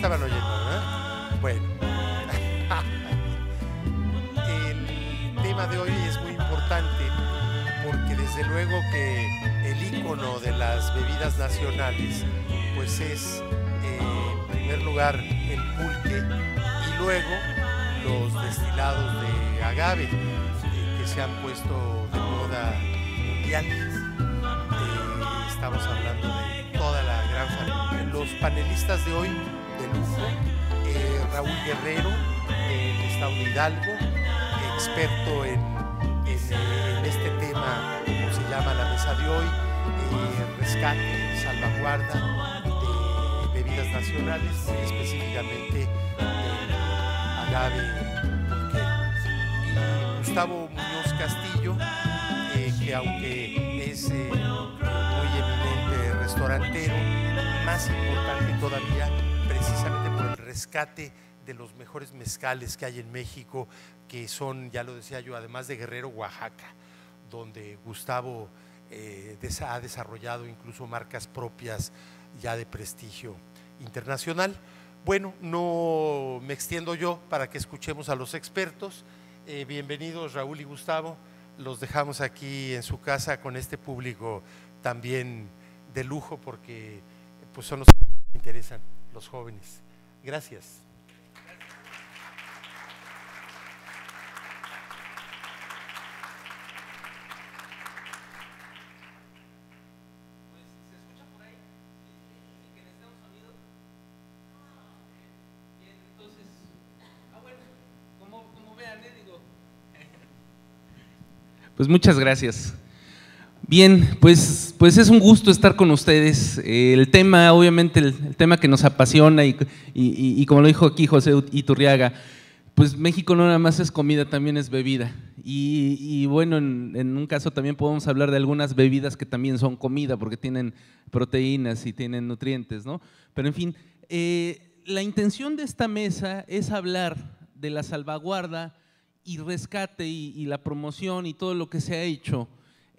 estaban oyendo, ¿verdad? Bueno, el tema de hoy es muy importante porque desde luego que el ícono de las bebidas nacionales pues es en primer lugar el pulque y luego los destilados de agave que se han puesto de moda mundial. Estamos hablando de toda la gran familia. Los panelistas de hoy de lujo, Raúl Guerrero del estado de Hidalgo, experto en este tema, como se llama la mesa de hoy, rescate, salvaguarda de bebidas nacionales, muy específicamente del agave pulquero. Y Gustavo Muñoz Castillo, que aunque es muy eminente restaurantero, más importante todavía precisamente por el rescate de los mejores mezcales que hay en México, que son, ya lo decía yo, además de Guerrero, Oaxaca, donde Gustavo ha desarrollado incluso marcas propias ya de prestigio internacional. Bueno, no me extiendo yo para que escuchemos a los expertos. Bienvenidos Raúl y Gustavo, los dejamos aquí en su casa con este público también de lujo porque pues son los que me interesan, los jóvenes. Gracias. Pues muchas gracias. Bien, pues es un gusto estar con ustedes. El tema, obviamente, el tema que nos apasiona y como lo dijo aquí José Iturriaga, pues México no nada más es comida, también es bebida. Y bueno, en un caso también podemos hablar de algunas bebidas que también son comida porque tienen proteínas y tienen nutrientes, ¿no? Pero en fin, la intención de esta mesa es hablar de la salvaguarda y rescate y la promoción y todo lo que se ha hecho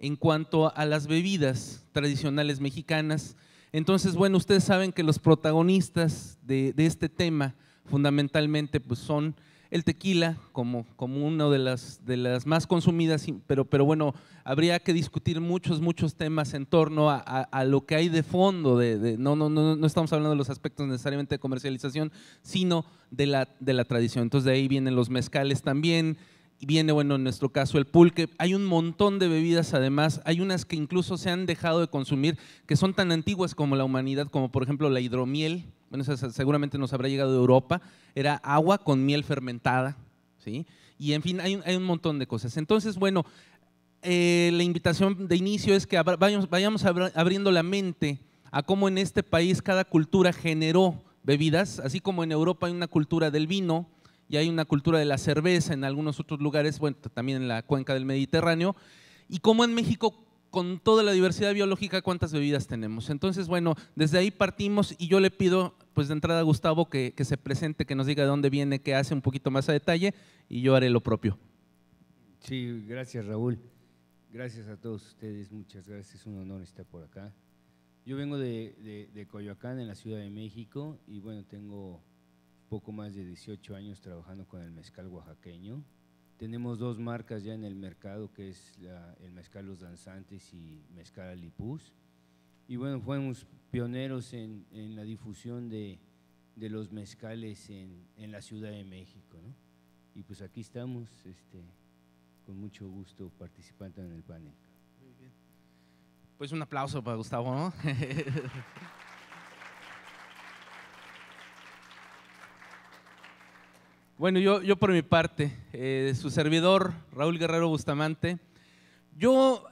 en cuanto a las bebidas tradicionales mexicanas. Entonces, bueno, ustedes saben que los protagonistas de este tema fundamentalmente pues son el tequila como una de las más consumidas, pero bueno, habría que discutir muchos temas en torno a lo que hay de fondo, no estamos hablando de los aspectos necesariamente de comercialización, sino de la tradición. Entonces de ahí vienen los mezcales también, y viene, bueno, en nuestro caso el pulque. Hay un montón de bebidas además, hay unas que incluso se han dejado de consumir, que son tan antiguas como la humanidad, como por ejemplo la hidromiel. Bueno, esa seguramente nos habrá llegado de Europa, era agua con miel fermentada, ¿sí? Y en fin, hay un montón de cosas. Entonces, bueno, la invitación de inicio es que vayamos abriendo la mente a cómo en este país cada cultura generó bebidas, así como en Europa hay una cultura del vino y hay una cultura de la cerveza en algunos otros lugares, bueno, también en la cuenca del Mediterráneo, y cómo en México, con toda la diversidad biológica, cuántas bebidas tenemos. Entonces, bueno, desde ahí partimos y yo le pido pues de entrada a Gustavo que se presente, que nos diga de dónde viene, qué hace un poquito más a detalle y yo haré lo propio. Sí, gracias Raúl, gracias a todos ustedes, muchas gracias, es un honor estar por acá. Yo vengo de Coyoacán, en la Ciudad de México, y bueno, tengo poco más de 18 años trabajando con el mezcal oaxaqueño. Tenemos dos marcas ya en el mercado, que es el mezcal Los Danzantes y mezcal Alipuz. Y bueno, fuimos pioneros en la difusión de los mezcales en la Ciudad de México, ¿no? Y pues aquí estamos, con mucho gusto participando en el panel. Muy bien. Pues un aplauso para Gustavo, ¿no? Bueno, yo por mi parte, su servidor, Raúl Guerrero Bustamante, yo,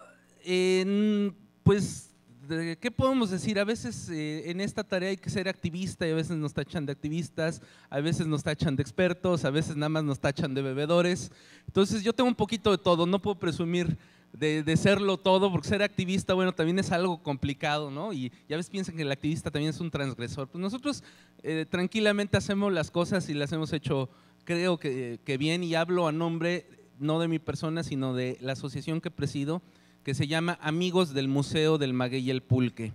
pues, ¿qué podemos decir? A veces en esta tarea hay que ser activista y a veces nos tachan de activistas, a veces nos tachan de expertos, a veces nada más nos tachan de bebedores. Entonces yo tengo un poquito de todo, no puedo presumir de serlo todo, porque ser activista, bueno, también es algo complicado, ¿no? Y a veces piensan que el activista también es un transgresor. Pues nosotros tranquilamente hacemos las cosas y las hemos hecho, creo que bien, y hablo a nombre no de mi persona, sino de la asociación que presido, que se llama Amigos del Museo del Maguey y el Pulque.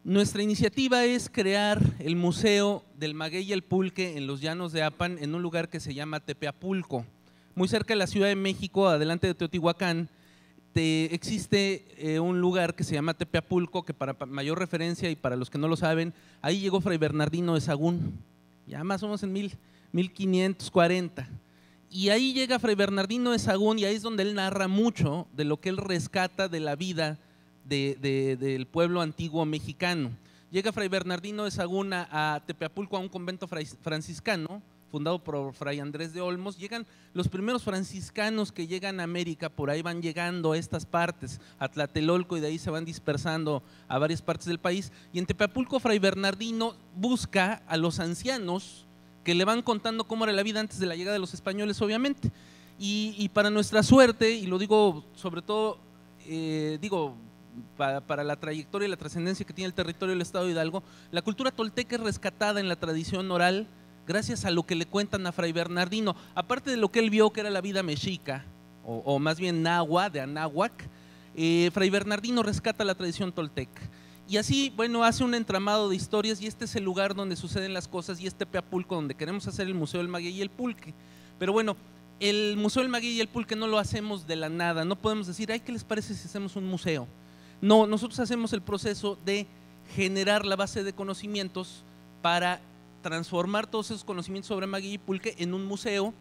Nuestra iniciativa es crear el Museo del Maguey y el Pulque en los Llanos de Apan, en un lugar que se llama Tepeapulco, muy cerca de la Ciudad de México, adelante de Teotihuacán. Existe un lugar que se llama Tepeapulco, que para mayor referencia y para los que no lo saben, ahí llegó Fray Bernardino de Sahagún, ya más o menos en 1540. Y ahí llega Fray Bernardino de Sahagún y ahí es donde él narra mucho de lo que él rescata de la vida del pueblo antiguo mexicano. Llega Fray Bernardino de Sahagún a Tepeapulco, a un convento franciscano fundado por Fray Andrés de Olmos. Llegan los primeros franciscanos que llegan a América, por ahí van llegando a estas partes, a Tlatelolco, y de ahí se van dispersando a varias partes del país. Y en Tepeapulco Fray Bernardino busca a los ancianos que le van contando cómo era la vida antes de la llegada de los españoles, obviamente. Y para nuestra suerte, y lo digo sobre todo, para la trayectoria y la trascendencia que tiene el territorio del estado de Hidalgo, la cultura tolteca es rescatada en la tradición oral gracias a lo que le cuentan a Fray Bernardino, aparte de lo que él vio que era la vida mexica, o más bien nahua, de Anáhuac. Fray Bernardino rescata la tradición tolteca. Y así, bueno, hace un entramado de historias, y este es el lugar donde suceden las cosas, y este Tepeapulco donde queremos hacer el Museo del Maguey y el Pulque. Pero bueno, el Museo del Maguey y el Pulque no lo hacemos de la nada, no podemos decir, ay, ¿qué les parece si hacemos un museo? No, nosotros hacemos el proceso de generar la base de conocimientos para transformar todos esos conocimientos sobre Maguey y Pulque en un museo.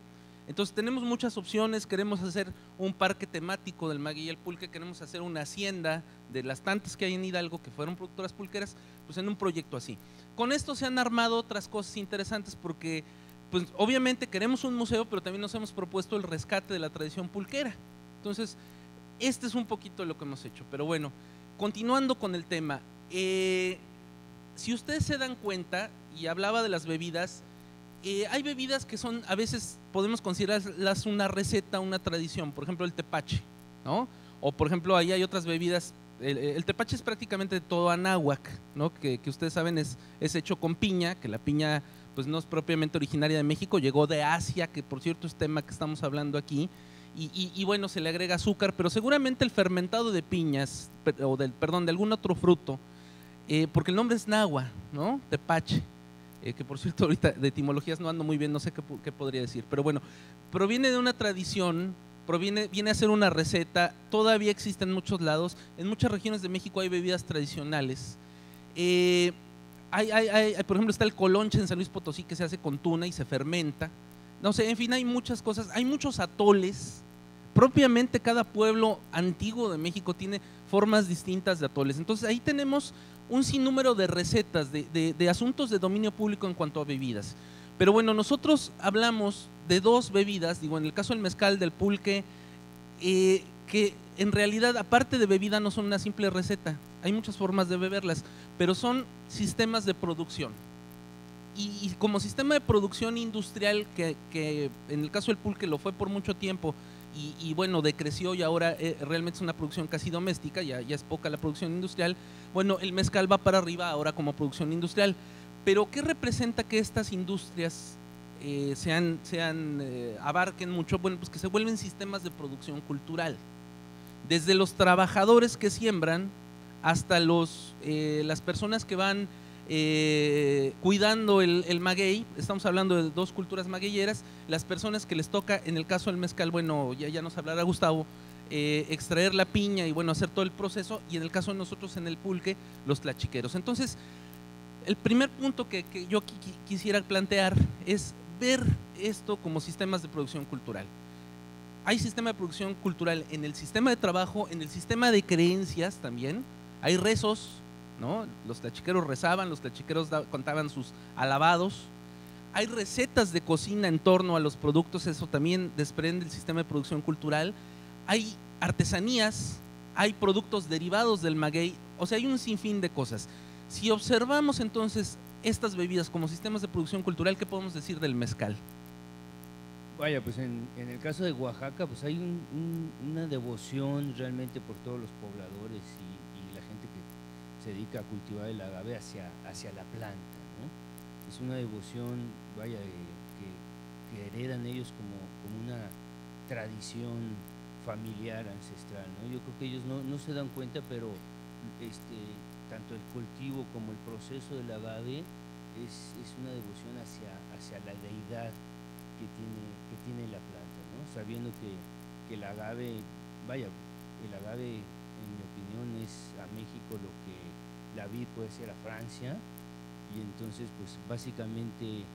Entonces tenemos muchas opciones, queremos hacer un parque temático del Maguey y el Pulque, queremos hacer una hacienda de las tantas que hay en Hidalgo que fueron productoras pulqueras, pues en un proyecto así. Con esto se han armado otras cosas interesantes porque pues obviamente queremos un museo, pero también nos hemos propuesto el rescate de la tradición pulquera. Entonces este es un poquito lo que hemos hecho, pero bueno, continuando con el tema, si ustedes se dan cuenta, y hablaba de las bebidas, hay bebidas que son, a veces podemos considerarlas una receta, una tradición, por ejemplo el tepache, ¿no? O por ejemplo ahí hay otras bebidas, el tepache es prácticamente de todo Anáhuac, ¿no? Que ustedes saben es hecho con piña, que la piña pues no es propiamente originaria de México, llegó de Asia, que por cierto es tema que estamos hablando aquí, y bueno, se le agrega azúcar, pero seguramente el fermentado de piñas, o de algún otro fruto, porque el nombre es náhuatl, ¿no? Tepache, que por cierto ahorita de etimologías no ando muy bien, no sé qué podría decir, pero bueno, proviene de una tradición, viene a ser una receta, todavía existe en muchos lados, en muchas regiones de México hay bebidas tradicionales. Por ejemplo, está el colonche en San Luis Potosí, que se hace con tuna y se fermenta. No sé, en fin, hay muchas cosas, hay muchos atoles. Propiamente cada pueblo antiguo de México tiene formas distintas de atoles. Entonces ahí tenemos un sinnúmero de recetas, de asuntos de dominio público en cuanto a bebidas. Pero bueno, nosotros hablamos de dos bebidas, digo, en el caso del mezcal, del pulque, que en realidad, aparte de bebida, no son una simple receta. Hay muchas formas de beberlas, pero son sistemas de producción. Y como sistema de producción industrial, que en el caso del pulque lo fue por mucho tiempo, y bueno, decreció y ahora realmente es una producción casi doméstica, ya es poca la producción industrial. Bueno, el mezcal va para arriba ahora como producción industrial. Pero ¿qué representa que estas industrias abarquen mucho? Bueno, pues que se vuelven sistemas de producción cultural. Desde los trabajadores que siembran hasta las personas que van cuidando el maguey, estamos hablando de dos culturas magueyeras, las personas que les toca, en el caso del mezcal, bueno, ya nos hablará Gustavo, extraer la piña y bueno, hacer todo el proceso, y en el caso de nosotros en el pulque, los tlachiqueros. Entonces, el primer punto que yo quisiera plantear es ver esto como sistemas de producción cultural. Hay sistema de producción cultural en el sistema de trabajo, en el sistema de creencias también, hay rezos, ¿no? Los tlachiqueros rezaban, los tlachiqueros contaban sus alabados. Hay recetas de cocina en torno a los productos, eso también desprende el sistema de producción cultural. Hay artesanías, hay productos derivados del maguey, o sea, hay un sinfín de cosas. Si observamos entonces estas bebidas como sistemas de producción cultural, ¿qué podemos decir del mezcal? Vaya, pues en el caso de Oaxaca, pues hay una devoción realmente por todos los pobladores y la gente que se dedica a cultivar el agave hacia la planta, ¿no? Es una devoción, vaya, que heredan ellos como una tradición familiar, ancestral, ¿no? Yo creo que ellos no se dan cuenta, pero tanto el cultivo como el proceso del agave es una devoción hacia la deidad que tiene la planta, ¿no? Sabiendo que el agave, vaya, el agave en mi opinión es a México lo que la vid puede ser a Francia, y entonces pues básicamente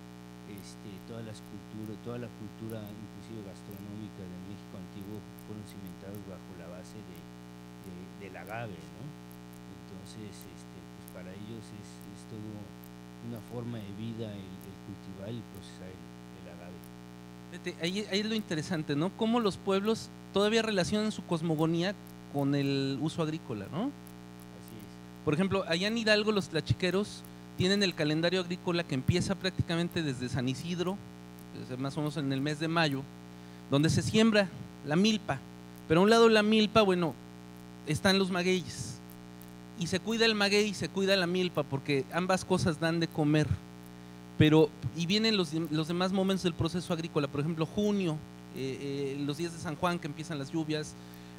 toda la cultura inclusive gastronómica del México antiguo fueron cimentados bajo la base del agave, ¿no? Entonces pues para ellos es todo una forma de vida el cultivar y procesar el agave. Ahí es lo interesante, ¿no? Cómo los pueblos todavía relacionan su cosmogonía con el uso agrícola, ¿no? Así es. Por ejemplo, allá en Hidalgo los tlachiqueros tienen el calendario agrícola que empieza prácticamente desde San Isidro, desde más o menos en el mes de mayo, donde se siembra la milpa, pero a un lado de la milpa, bueno, están los magueyes, y se cuida el maguey y se cuida la milpa, porque ambas cosas dan de comer. Pero, y vienen los demás momentos del proceso agrícola, por ejemplo, junio, los días de San Juan que empiezan las lluvias,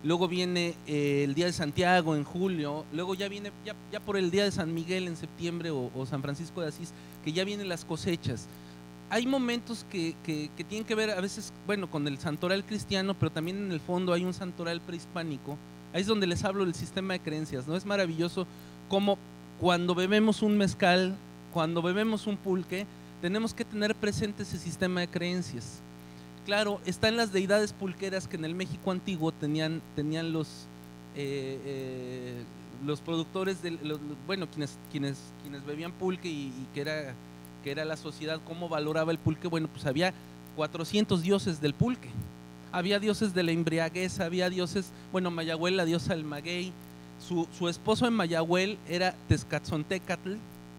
luego viene el día de Santiago en julio, luego ya viene ya por el día de San Miguel en septiembre o San Francisco de Asís, que ya vienen las cosechas. Hay momentos que tienen que ver a veces, bueno, con el santoral cristiano, pero también en el fondo hay un santoral prehispánico. Ahí es donde les hablo del sistema de creencias, ¿no? Es maravilloso cómo cuando bebemos un mezcal, cuando bebemos un pulque, tenemos que tener presente ese sistema de creencias. Claro, están las deidades pulqueras que en el México antiguo tenían los productores, bueno, quienes bebían pulque y que era la sociedad, cómo valoraba el pulque. Bueno, pues había 400 dioses del pulque, había dioses de la embriaguez, había dioses, bueno, Mayahuel, la diosa del maguey, su esposo en Mayahuel era Tezcatzontecatl,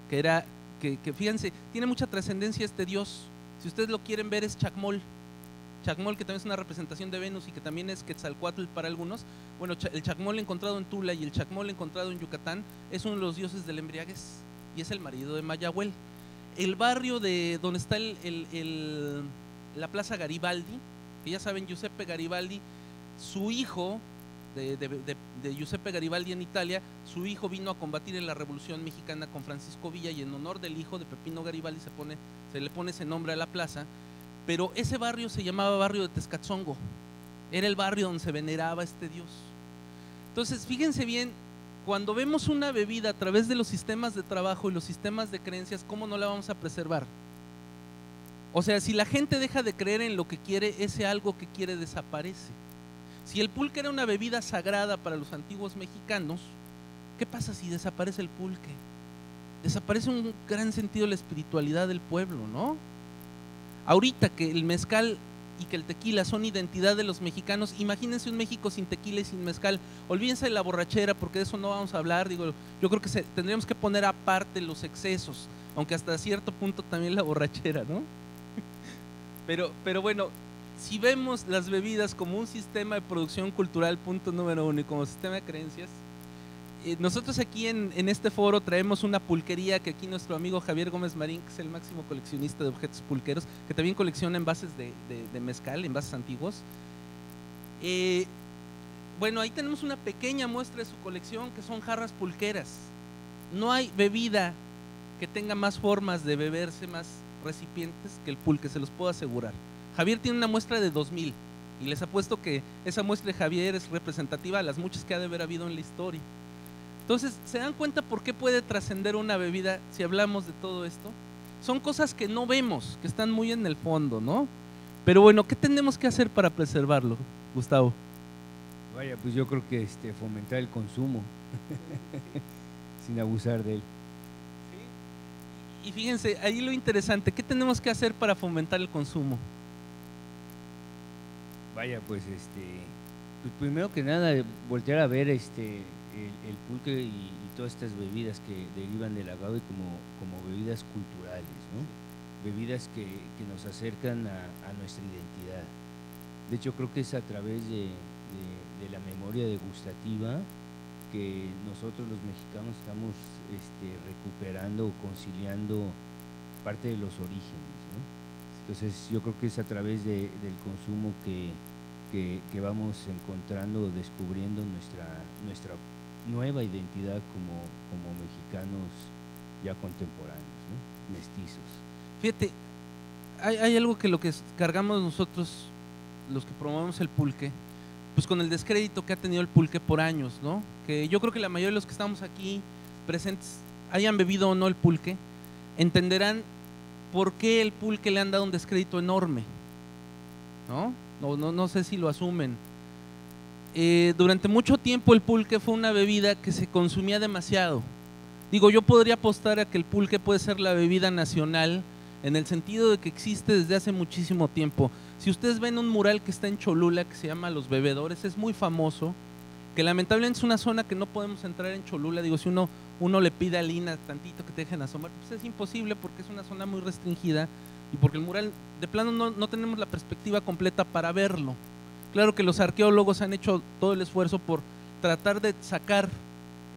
que fíjense, tiene mucha trascendencia este dios. Si ustedes lo quieren ver, es Chacmol, que también es una representación de Venus y que también es Quetzalcóatl para algunos. Bueno, el Chacmol encontrado en Tula y el Chacmol encontrado en Yucatán es uno de los dioses de la embriaguez y es el marido de Mayahuel. El barrio de donde está la Plaza Garibaldi, que ya saben, Giuseppe Garibaldi, su hijo de Giuseppe Garibaldi en Italia, su hijo vino a combatir en la Revolución Mexicana con Francisco Villa, y en honor del hijo de Pepino Garibaldi se le pone ese nombre a la plaza. Pero ese barrio se llamaba barrio de Tezcatzongo, era el barrio donde se veneraba a este dios. Entonces, fíjense bien, cuando vemos una bebida a través de los sistemas de trabajo y los sistemas de creencias, ¿cómo no la vamos a preservar? O sea, si la gente deja de creer en lo que quiere, ese algo que quiere desaparece. Si el pulque era una bebida sagrada para los antiguos mexicanos, ¿qué pasa si desaparece el pulque? Desaparece un gran sentido de la espiritualidad del pueblo, ¿no? Ahorita que el mezcal y que el tequila son identidad de los mexicanos, imagínense un México sin tequila y sin mezcal. Olvídense de la borrachera, porque de eso no vamos a hablar. Digo, yo creo que tendríamos que poner aparte los excesos, aunque hasta cierto punto también la borrachera, ¿no? Pero bueno, si vemos las bebidas como un sistema de producción cultural, punto número uno, y como sistema de creencias, nosotros aquí en este foro traemos una pulquería que aquí nuestro amigo Javier Gómez Marín, que es el máximo coleccionista de objetos pulqueros, que también colecciona envases de mezcal, envases antiguos. Bueno, ahí tenemos una pequeña muestra de su colección, que son jarras pulqueras. No hay bebida que tenga más formas de beberse, más recipientes que el pulque, se los puedo asegurar. Javier tiene una muestra de 2000 y les apuesto que esa muestra de Javier es representativa a las muchas que ha de haber habido en la historia. Entonces, ¿se dan cuenta por qué puede trascender una bebida si hablamos de todo esto? Son cosas que no vemos, que están muy en el fondo, ¿no? Pero bueno, ¿qué tenemos que hacer para preservarlo, Gustavo? Vaya, pues yo creo que fomentar el consumo sin abusar de él. Sí. Y fíjense, ahí lo interesante, ¿qué tenemos que hacer para fomentar el consumo? Vaya, pues pues primero que nada voltear a ver el pulque y todas estas bebidas que derivan del agave como bebidas culturales, ¿no? Bebidas que nos acercan a nuestra identidad. De hecho, creo que es a través de la memoria degustativa que nosotros los mexicanos estamos recuperando o conciliando parte de los orígenes, ¿no? Entonces yo creo que es a través del consumo que vamos encontrando o descubriendo nuestra nueva identidad como mexicanos ya contemporáneos, ¿no? Mestizos. Fíjate, hay algo que lo que cargamos nosotros, los que promovemos el pulque, pues con el descrédito que ha tenido el pulque por años, ¿no? Que yo creo que la mayoría de los que estamos aquí presentes, hayan bebido o no el pulque, entenderán por qué el pulque le han dado un descrédito enorme, ¿no? No sé si lo asumen. Durante mucho tiempo el pulque fue una bebida que se consumía demasiado. Digo, yo podría apostar a que el pulque puede ser la bebida nacional en el sentido de que existe desde hace muchísimo tiempo. Si ustedes ven un mural que está en Cholula que se llama Los Bebedores, es muy famoso, que lamentablemente es una zona que no podemos entrar en Cholula. Digo, si uno le pide a Lina tantito que te dejen asomar, pues es imposible porque es una zona muy restringida y porque el mural de plano no tenemos la perspectiva completa para verlo. Claro que los arqueólogos han hecho todo el esfuerzo por tratar de sacar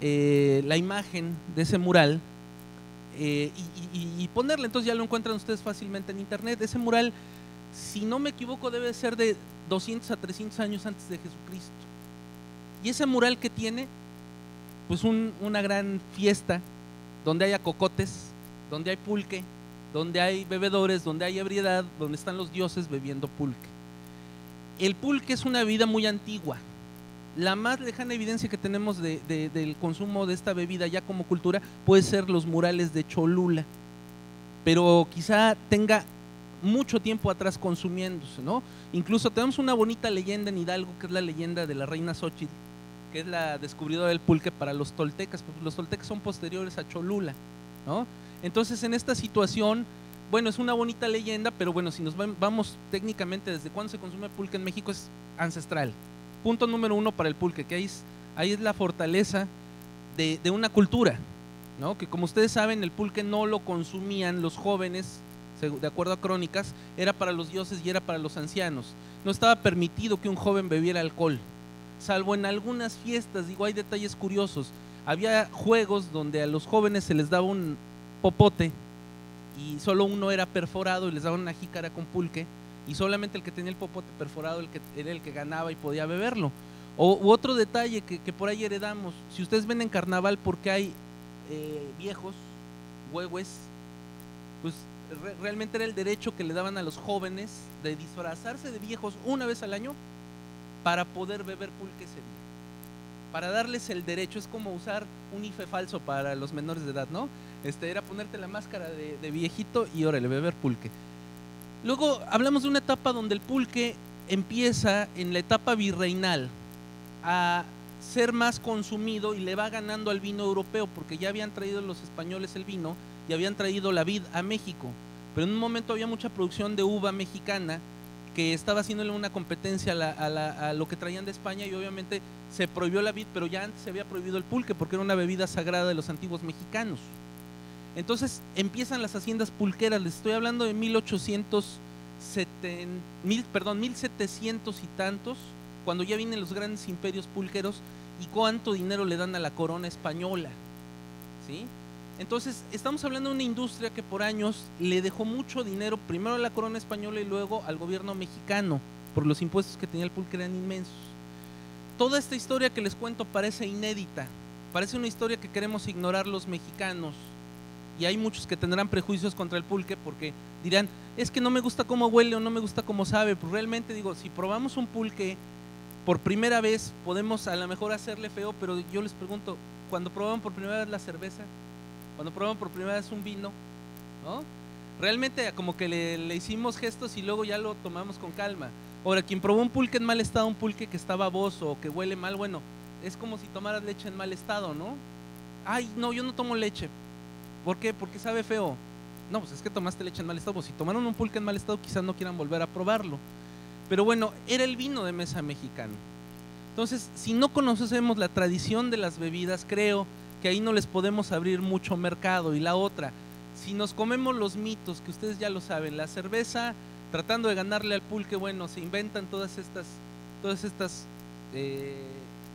la imagen de ese mural y ponerla, entonces ya lo encuentran ustedes fácilmente en internet. Ese mural, si no me equivoco, debe ser de 200 a 300 años antes de Jesucristo. Y ese mural que tiene, pues una gran fiesta, donde haya cocotes, donde hay pulque, donde hay bebedores, donde hay ebriedad, donde están los dioses bebiendo pulque. El pulque es una bebida muy antigua. La más lejana evidencia que tenemos del consumo de esta bebida ya como cultura puede ser los murales de Cholula, pero quizá tenga mucho tiempo atrás consumiéndose, ¿no? Incluso tenemos una bonita leyenda en Hidalgo, que es la leyenda de la reina Xóchitl, que es la descubridora del pulque para los toltecas, porque los toltecas son posteriores a Cholula, ¿no? Entonces, en esta situación, bueno, es una bonita leyenda, pero bueno, si nos vamos técnicamente desde cuándo se consume pulque en México, es ancestral. Punto número uno para el pulque, que ahí es la fortaleza de una cultura, ¿no? Que como ustedes saben, el pulque no lo consumían los jóvenes, de acuerdo a crónicas, era para los dioses y era para los ancianos. No estaba permitido que un joven bebiera alcohol, salvo en algunas fiestas. Digo, hay detalles curiosos. Había juegos donde a los jóvenes se les daba un popote y solo uno era perforado y les daban una jícara con pulque, y solamente el que tenía el popote perforado era el que ganaba y podía beberlo. U otro detalle que por ahí heredamos: si ustedes ven en carnaval, porque hay viejos, huehues, pues realmente era el derecho que le daban a los jóvenes de disfrazarse de viejos una vez al año para poder beber pulque ese día, para darles el derecho. Es como usar un IFE falso para los menores de edad, ¿no? Era ponerte la máscara de viejito y órale, beber pulque. Luego hablamos de una etapa donde el pulque empieza en la etapa virreinal a ser más consumido y le va ganando al vino europeo, porque ya habían traído los españoles el vino y habían traído la vid a México, pero en un momento había mucha producción de uva mexicana que estaba haciéndole una competencia a lo que traían de España, y obviamente se prohibió la vid, pero ya antes se había prohibido el pulque porque era una bebida sagrada de los antiguos mexicanos. Entonces empiezan las haciendas pulqueras. Les estoy hablando de 1700 y tantos, cuando ya vienen los grandes imperios pulqueros, y cuánto dinero le dan a la corona española, ¿sí? Entonces estamos hablando de una industria que por años le dejó mucho dinero, primero a la corona española y luego al gobierno mexicano, por los impuestos que tenía el pulque, eran inmensos. Toda esta historia que les cuento parece inédita, parece una historia que queremos ignorar los mexicanos, y hay muchos que tendrán prejuicios contra el pulque porque dirán, es que no me gusta cómo huele o no me gusta cómo sabe. Pues realmente digo, si probamos un pulque por primera vez, podemos a lo mejor hacerle feo, pero yo les pregunto, cuando probaban por primera vez la cerveza, cuando probaban por primera vez un vino, ¿no? Realmente como que le hicimos gestos y luego ya lo tomamos con calma. Ahora, quien probó un pulque en mal estado, un pulque que está baboso o que huele mal, bueno, es como si tomaras leche en mal estado, ¿no? Ay, no, yo no tomo leche. ¿Por qué? Porque sabe feo. No, pues es que tomaste leche en mal estado. Pues si tomaron un pulque en mal estado, quizás no quieran volver a probarlo. Pero bueno, era el vino de mesa mexicano. Entonces, si no conocemos la tradición de las bebidas, creo que ahí no les podemos abrir mucho mercado. Y la otra, si nos comemos los mitos, que ustedes ya lo saben, la cerveza tratando de ganarle al pulque, bueno, se inventan todas estas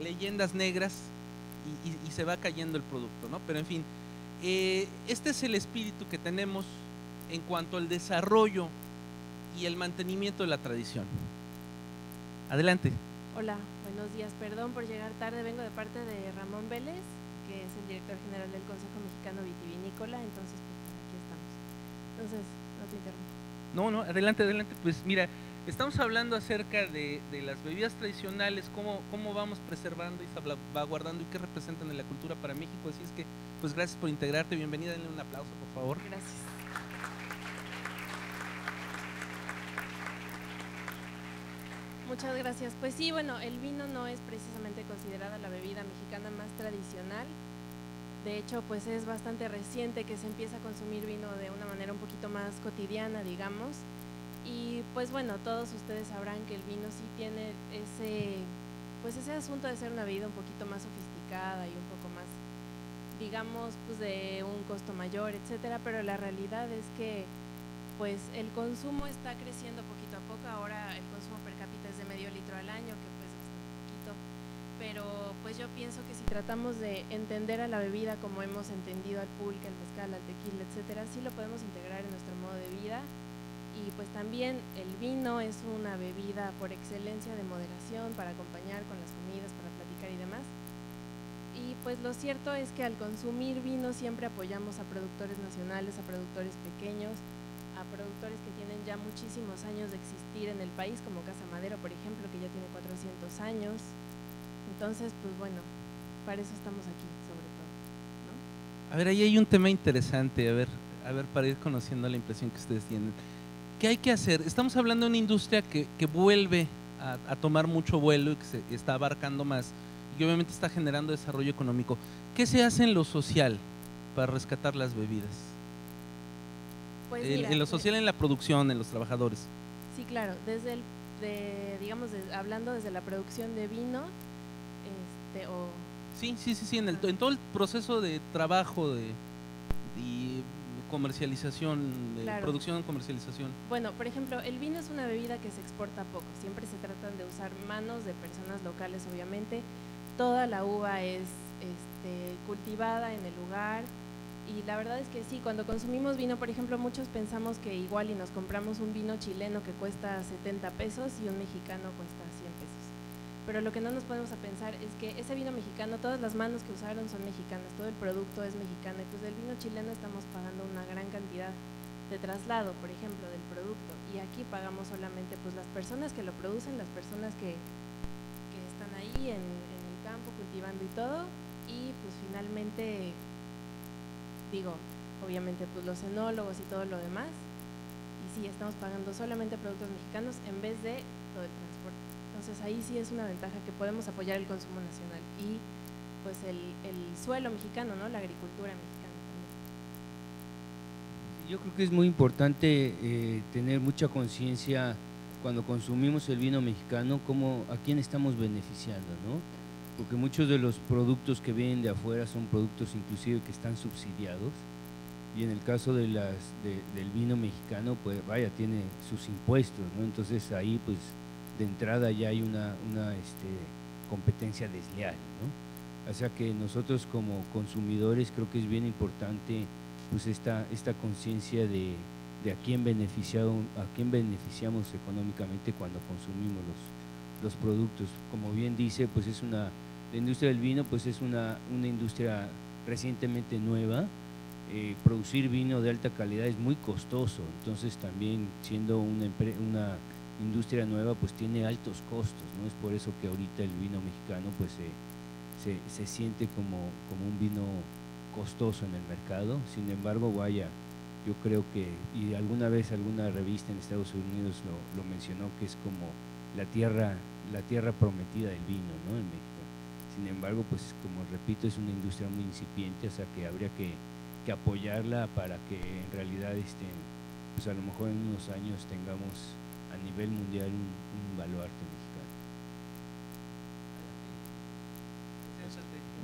leyendas negras y se va cayendo el producto, ¿no? Pero en fin, este es el espíritu que tenemos en cuanto al desarrollo y el mantenimiento de la tradición. Adelante. Hola, Buenos días, perdón por llegar tarde, vengo de parte de Ramón Vélez, que es el director general del Consejo Mexicano Vitivinícola, entonces pues aquí estamos. Entonces, no te interrumpo. No, adelante, adelante. Pues mira, estamos hablando acerca de las bebidas tradicionales, cómo vamos preservando y salvaguardando y qué representan en la cultura para México. Así es que, pues gracias por integrarte, bienvenida, denle un aplauso, por favor. Gracias. Muchas gracias. Pues sí, bueno, el vino no es precisamente considerada la bebida mexicana más tradicional. De hecho, pues es bastante reciente que se empieza a consumir vino de una manera un poquito más cotidiana, digamos. Y pues bueno, todos ustedes sabrán que el vino sí tiene ese asunto de ser una bebida un poquito más sofisticada y un poco más, digamos, pues de un costo mayor, etcétera, pero la realidad es que pues el consumo está creciendo poquito a poco. Ahora el consumo per cápita es de medio litro al año, que pues es bastante poquito, pero pues yo pienso que si tratamos de entender a la bebida como hemos entendido al pulque, al mezcal, al tequila, etcétera, sí lo podemos integrar en nuestro modo de vida. Y pues también el vino es una bebida por excelencia de moderación para acompañar con las comidas, para platicar y demás. Y pues lo cierto es que al consumir vino siempre apoyamos a productores nacionales, a productores pequeños, a productores que tienen ya muchísimos años de existir en el país, como Casa Madero, por ejemplo, que ya tiene 400 años. Entonces, pues bueno, para eso estamos aquí, sobre todo, ¿no? A ver, ahí hay un tema interesante, a ver, para ir conociendo la impresión que ustedes tienen. ¿Qué hay que hacer? Estamos hablando de una industria que vuelve a tomar mucho vuelo y que se está abarcando más y obviamente está generando desarrollo económico. ¿Qué se hace en lo social para rescatar las bebidas? Pues mira, en lo social, en la producción, en los trabajadores. Sí, claro, hablando desde la producción de vino, Sí, en todo el proceso de trabajo y comercialización, claro. Producción, comercialización. Bueno, por ejemplo, el vino es una bebida que se exporta poco, siempre se tratan de usar manos de personas locales, obviamente. Toda la uva es cultivada en el lugar y la verdad es que sí, cuando consumimos vino, por ejemplo, muchos pensamos que igual y nos compramos un vino chileno que cuesta 70 pesos y un mexicano cuesta 100 pesos. Pero lo que no nos podemos a pensar es que ese vino mexicano, todas las manos que usaron son mexicanas, todo el producto es mexicano, y pues del vino chileno estamos pagando una gran cantidad de traslado, por ejemplo, del producto, y aquí pagamos solamente pues las personas que lo producen, las personas que están ahí en el campo cultivando y todo, y pues finalmente, obviamente pues los enólogos y todo lo demás, y sí, estamos pagando solamente productos mexicanos en vez de todo el transporte. Entonces ahí sí es una ventaja que podemos apoyar el consumo nacional y pues el suelo mexicano, ¿no? La agricultura mexicana también. Yo creo que es muy importante tener mucha conciencia cuando consumimos el vino mexicano, a quién estamos beneficiando, ¿no? Porque muchos de los productos que vienen de afuera son productos inclusive que están subsidiados, y en el caso del vino mexicano, pues vaya, tiene sus impuestos, ¿no? Entonces ahí pues de entrada ya hay una competencia desleal, ¿no? O sea que nosotros como consumidores creo que es bien importante pues esta conciencia de a quién beneficiamos económicamente cuando consumimos los productos. Como bien dice, pues la industria del vino pues es una industria recientemente nueva. Producir vino de alta calidad es muy costoso, entonces también siendo una industria nueva pues tiene altos costos, ¿no? Es por eso que ahorita el vino mexicano pues se siente como un vino costoso en el mercado. Sin embargo, vaya, yo creo que, y alguna vez alguna revista en Estados Unidos lo mencionó, que es como la tierra prometida del vino, ¿no? En México. Sin embargo, pues como repito, es una industria muy incipiente, o sea que habría que apoyarla para que en realidad pues a lo mejor en unos años tengamos a nivel mundial un baluarte mexicano.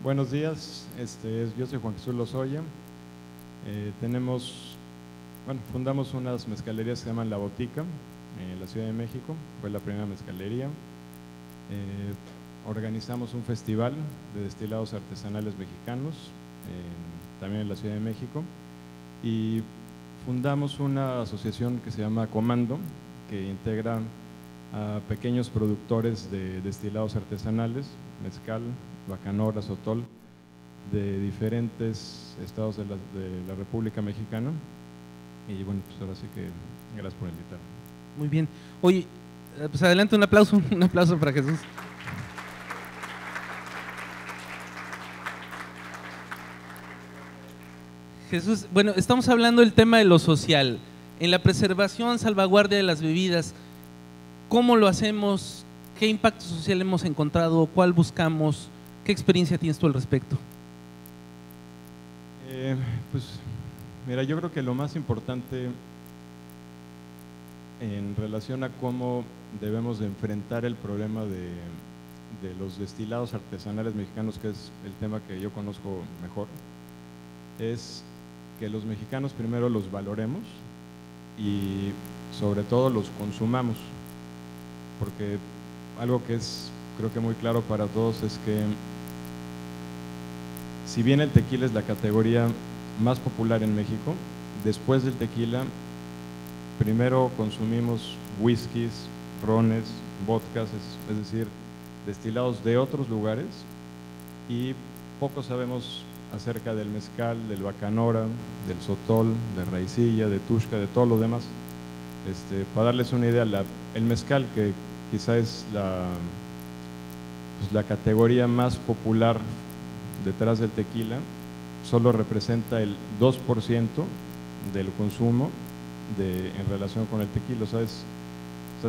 Buenos días, yo soy Juan Jesús Lozoya. Fundamos unas mezcalerías que se llaman La Botica en la Ciudad de México, fue la primera mezcalería. Organizamos un festival de destilados artesanales mexicanos, también en la Ciudad de México, y fundamos una asociación que se llama Comando, que integra a pequeños productores de destilados artesanales, mezcal, bacanora, sotol, de diferentes estados de la República Mexicana. Y bueno, pues ahora sí que gracias por invitarme. Muy bien. Oye, pues adelante, un aplauso para Jesús. Jesús, bueno, estamos hablando del tema de lo social. En la preservación, salvaguardia de las bebidas, ¿cómo lo hacemos? ¿Qué impacto social hemos encontrado? ¿Cuál buscamos? ¿Qué experiencia tienes tú al respecto? Pues mira, yo creo que lo más importante en relación a cómo debemos de enfrentar el problema de los destilados artesanales mexicanos, que es el tema que yo conozco mejor, es que los mexicanos primero los valoremos y sobre todo los consumamos, porque algo que es creo que muy claro para todos es que si bien el tequila es la categoría más popular en México, después del tequila primero consumimos whiskies, rones, vodkas, es decir, destilados de otros lugares, y poco sabemos acerca del mezcal, del bacanora, del sotol, de raicilla, de tuxca, de todo lo demás. Para darles una idea, el mezcal, que quizá es la categoría más popular detrás del tequila, solo representa el 2% del consumo en relación con el tequila. O sea,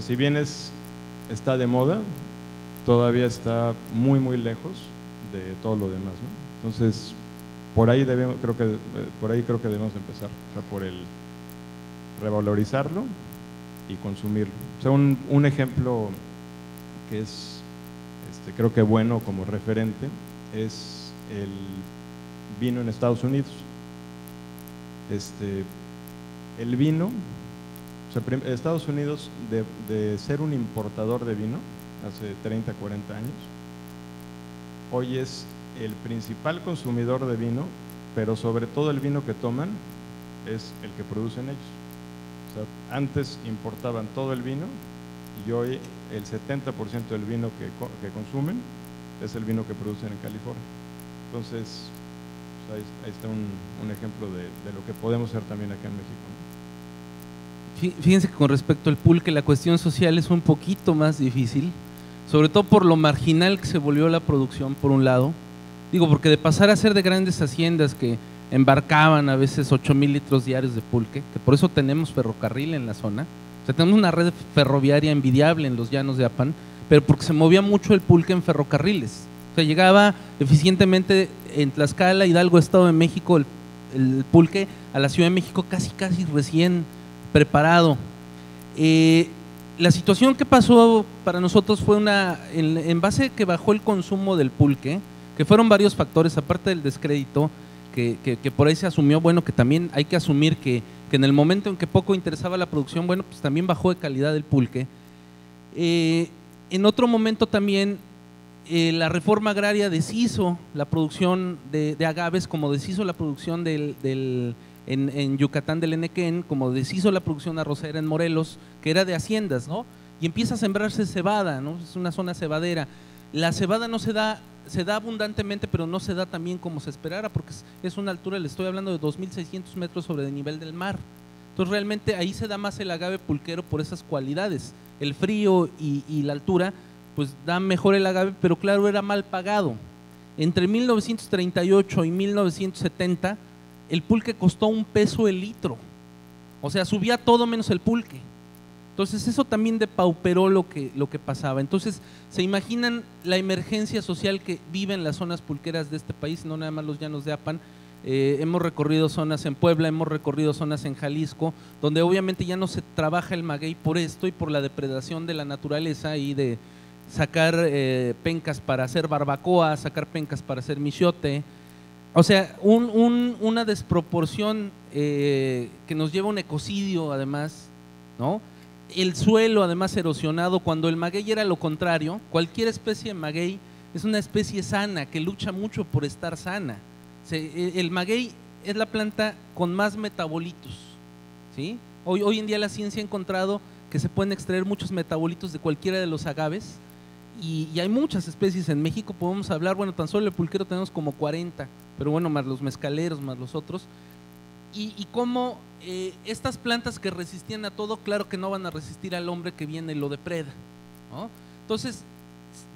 si bien está de moda, todavía está muy muy lejos de todo lo demás, ¿no? Entonces, por ahí creo que debemos empezar, o sea, por el revalorizarlo y consumirlo. O sea, un ejemplo que es creo que bueno como referente es el vino en Estados Unidos. El vino, o sea, Estados Unidos, de ser un importador de vino hace 30, 40 años, hoy es el principal consumidor de vino, pero sobre todo el vino que toman es el que producen ellos. O sea, antes importaban todo el vino y hoy el 70% del vino que consumen es el vino que producen en California. Entonces, pues ahí está un ejemplo de lo que podemos hacer también acá en México, ¿no? Fíjense que con respecto al pulque, la cuestión social es un poquito más difícil, sobre todo por lo marginal que se volvió la producción, por un lado. Digo, porque de pasar a ser de grandes haciendas que embarcaban a veces 8,000 litros diarios de pulque, que por eso tenemos ferrocarril en la zona, o sea, tenemos una red ferroviaria envidiable en los llanos de Apan, pero porque se movía mucho el pulque en ferrocarriles. O sea, llegaba eficientemente en Tlaxcala, Hidalgo, Estado de México, el pulque a la Ciudad de México casi recién preparado. La situación que pasó para nosotros fue en base a que bajó el consumo del pulque, que fueron varios factores, aparte del descrédito, que por ahí se asumió, bueno, que también hay que asumir que en el momento en que poco interesaba la producción, bueno, pues también bajó de calidad el pulque. En otro momento también la reforma agraria deshizo la producción de agaves, como deshizo la producción en Yucatán del Enequén, como deshizo la producción arrocera en Morelos, que era de haciendas, ¿no? Y empieza a sembrarse cebada, ¿no? Es una zona cebadera. La cebada no se da abundantemente, pero no se da tan bien como se esperara, porque es una altura, le estoy hablando de 2,600 metros sobre el nivel del mar. Entonces realmente ahí se da más el agave pulquero por esas cualidades. El frío y la altura pues da mejor el agave, pero claro, era mal pagado. Entre 1938 y 1970 el pulque costó $1 el litro, o sea, subía todo menos el pulque. Entonces eso también depauperó lo que pasaba. Entonces se imaginan la emergencia social que viven las zonas pulqueras de este país, no nada más los llanos de Apan. Hemos recorrido zonas en Puebla, hemos recorrido zonas en Jalisco, donde obviamente ya no se trabaja el maguey por esto y por la depredación de la naturaleza y de sacar pencas para hacer barbacoa, sacar pencas para hacer michote. O sea, una desproporción que nos lleva a un ecocidio además, ¿no? El suelo además erosionado, cuando el maguey era lo contrario. Cualquier especie de maguey es una especie sana que lucha mucho por estar sana. El maguey es la planta con más metabolitos, ¿sí? Hoy en día la ciencia ha encontrado que se pueden extraer muchos metabolitos de cualquiera de los agaves, y hay muchas especies en México, podemos hablar, bueno, tan solo el pulquero tenemos como 40, pero bueno, más los mezcaleros, más los otros, y cómo estas plantas que resistían a todo, claro que no van a resistir al hombre que viene y lo depreda, ¿no? Entonces,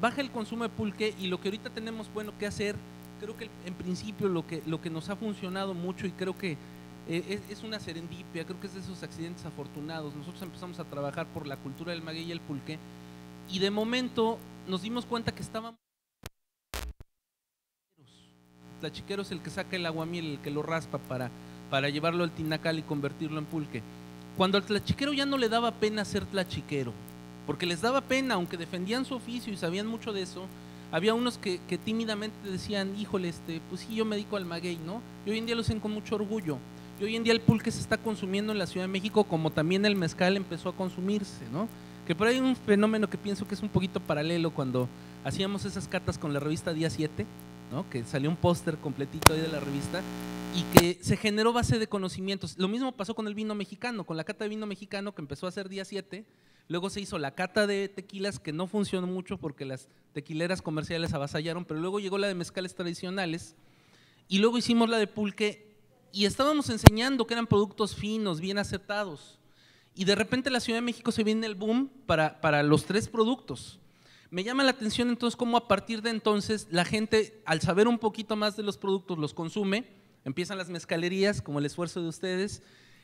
baja el consumo de pulque, y lo que ahorita tenemos, bueno, que hacer, creo que en principio lo que nos ha funcionado mucho, y creo que es una serendipia, creo que es de esos accidentes afortunados. Nosotros empezamos a trabajar por la cultura del maguey y el pulque, y de momento nos dimos cuenta que estábamos… El tlachiquero es el que saca el aguamiel, el que lo raspa para llevarlo al tinacal y convertirlo en pulque. Cuando al tlachiquero ya no le daba pena ser tlachiquero, porque les daba pena, aunque defendían su oficio y sabían mucho de eso, había unos que tímidamente decían, híjole, pues sí, yo me dedico al maguey, ¿no? Y hoy en día lo hacen con mucho orgullo. Y hoy en día el pulque se está consumiendo en la Ciudad de México, como también el mezcal empezó a consumirse, ¿no? Que por ahí hay un fenómeno que pienso que es un poquito paralelo cuando hacíamos esas catas con la revista Día 7, ¿no? Que salió un póster completito ahí de la revista y que se generó base de conocimientos. Lo mismo pasó con el vino mexicano, con la cata de vino mexicano que empezó a hacer Día 7, luego se hizo la cata de tequilas que no funcionó mucho porque las tequileras comerciales avasallaron, pero luego llegó la de mezcales tradicionales y luego hicimos la de pulque. Y estábamos enseñando que eran productos finos, bien aceptados. Y de repente en la Ciudad de México se viene el boom para los 3 productos. Me llama la atención entonces cómo a partir de entonces la gente, al saber un poquito más de los productos, los consume, empiezan las mezcalerías, como el esfuerzo de ustedes,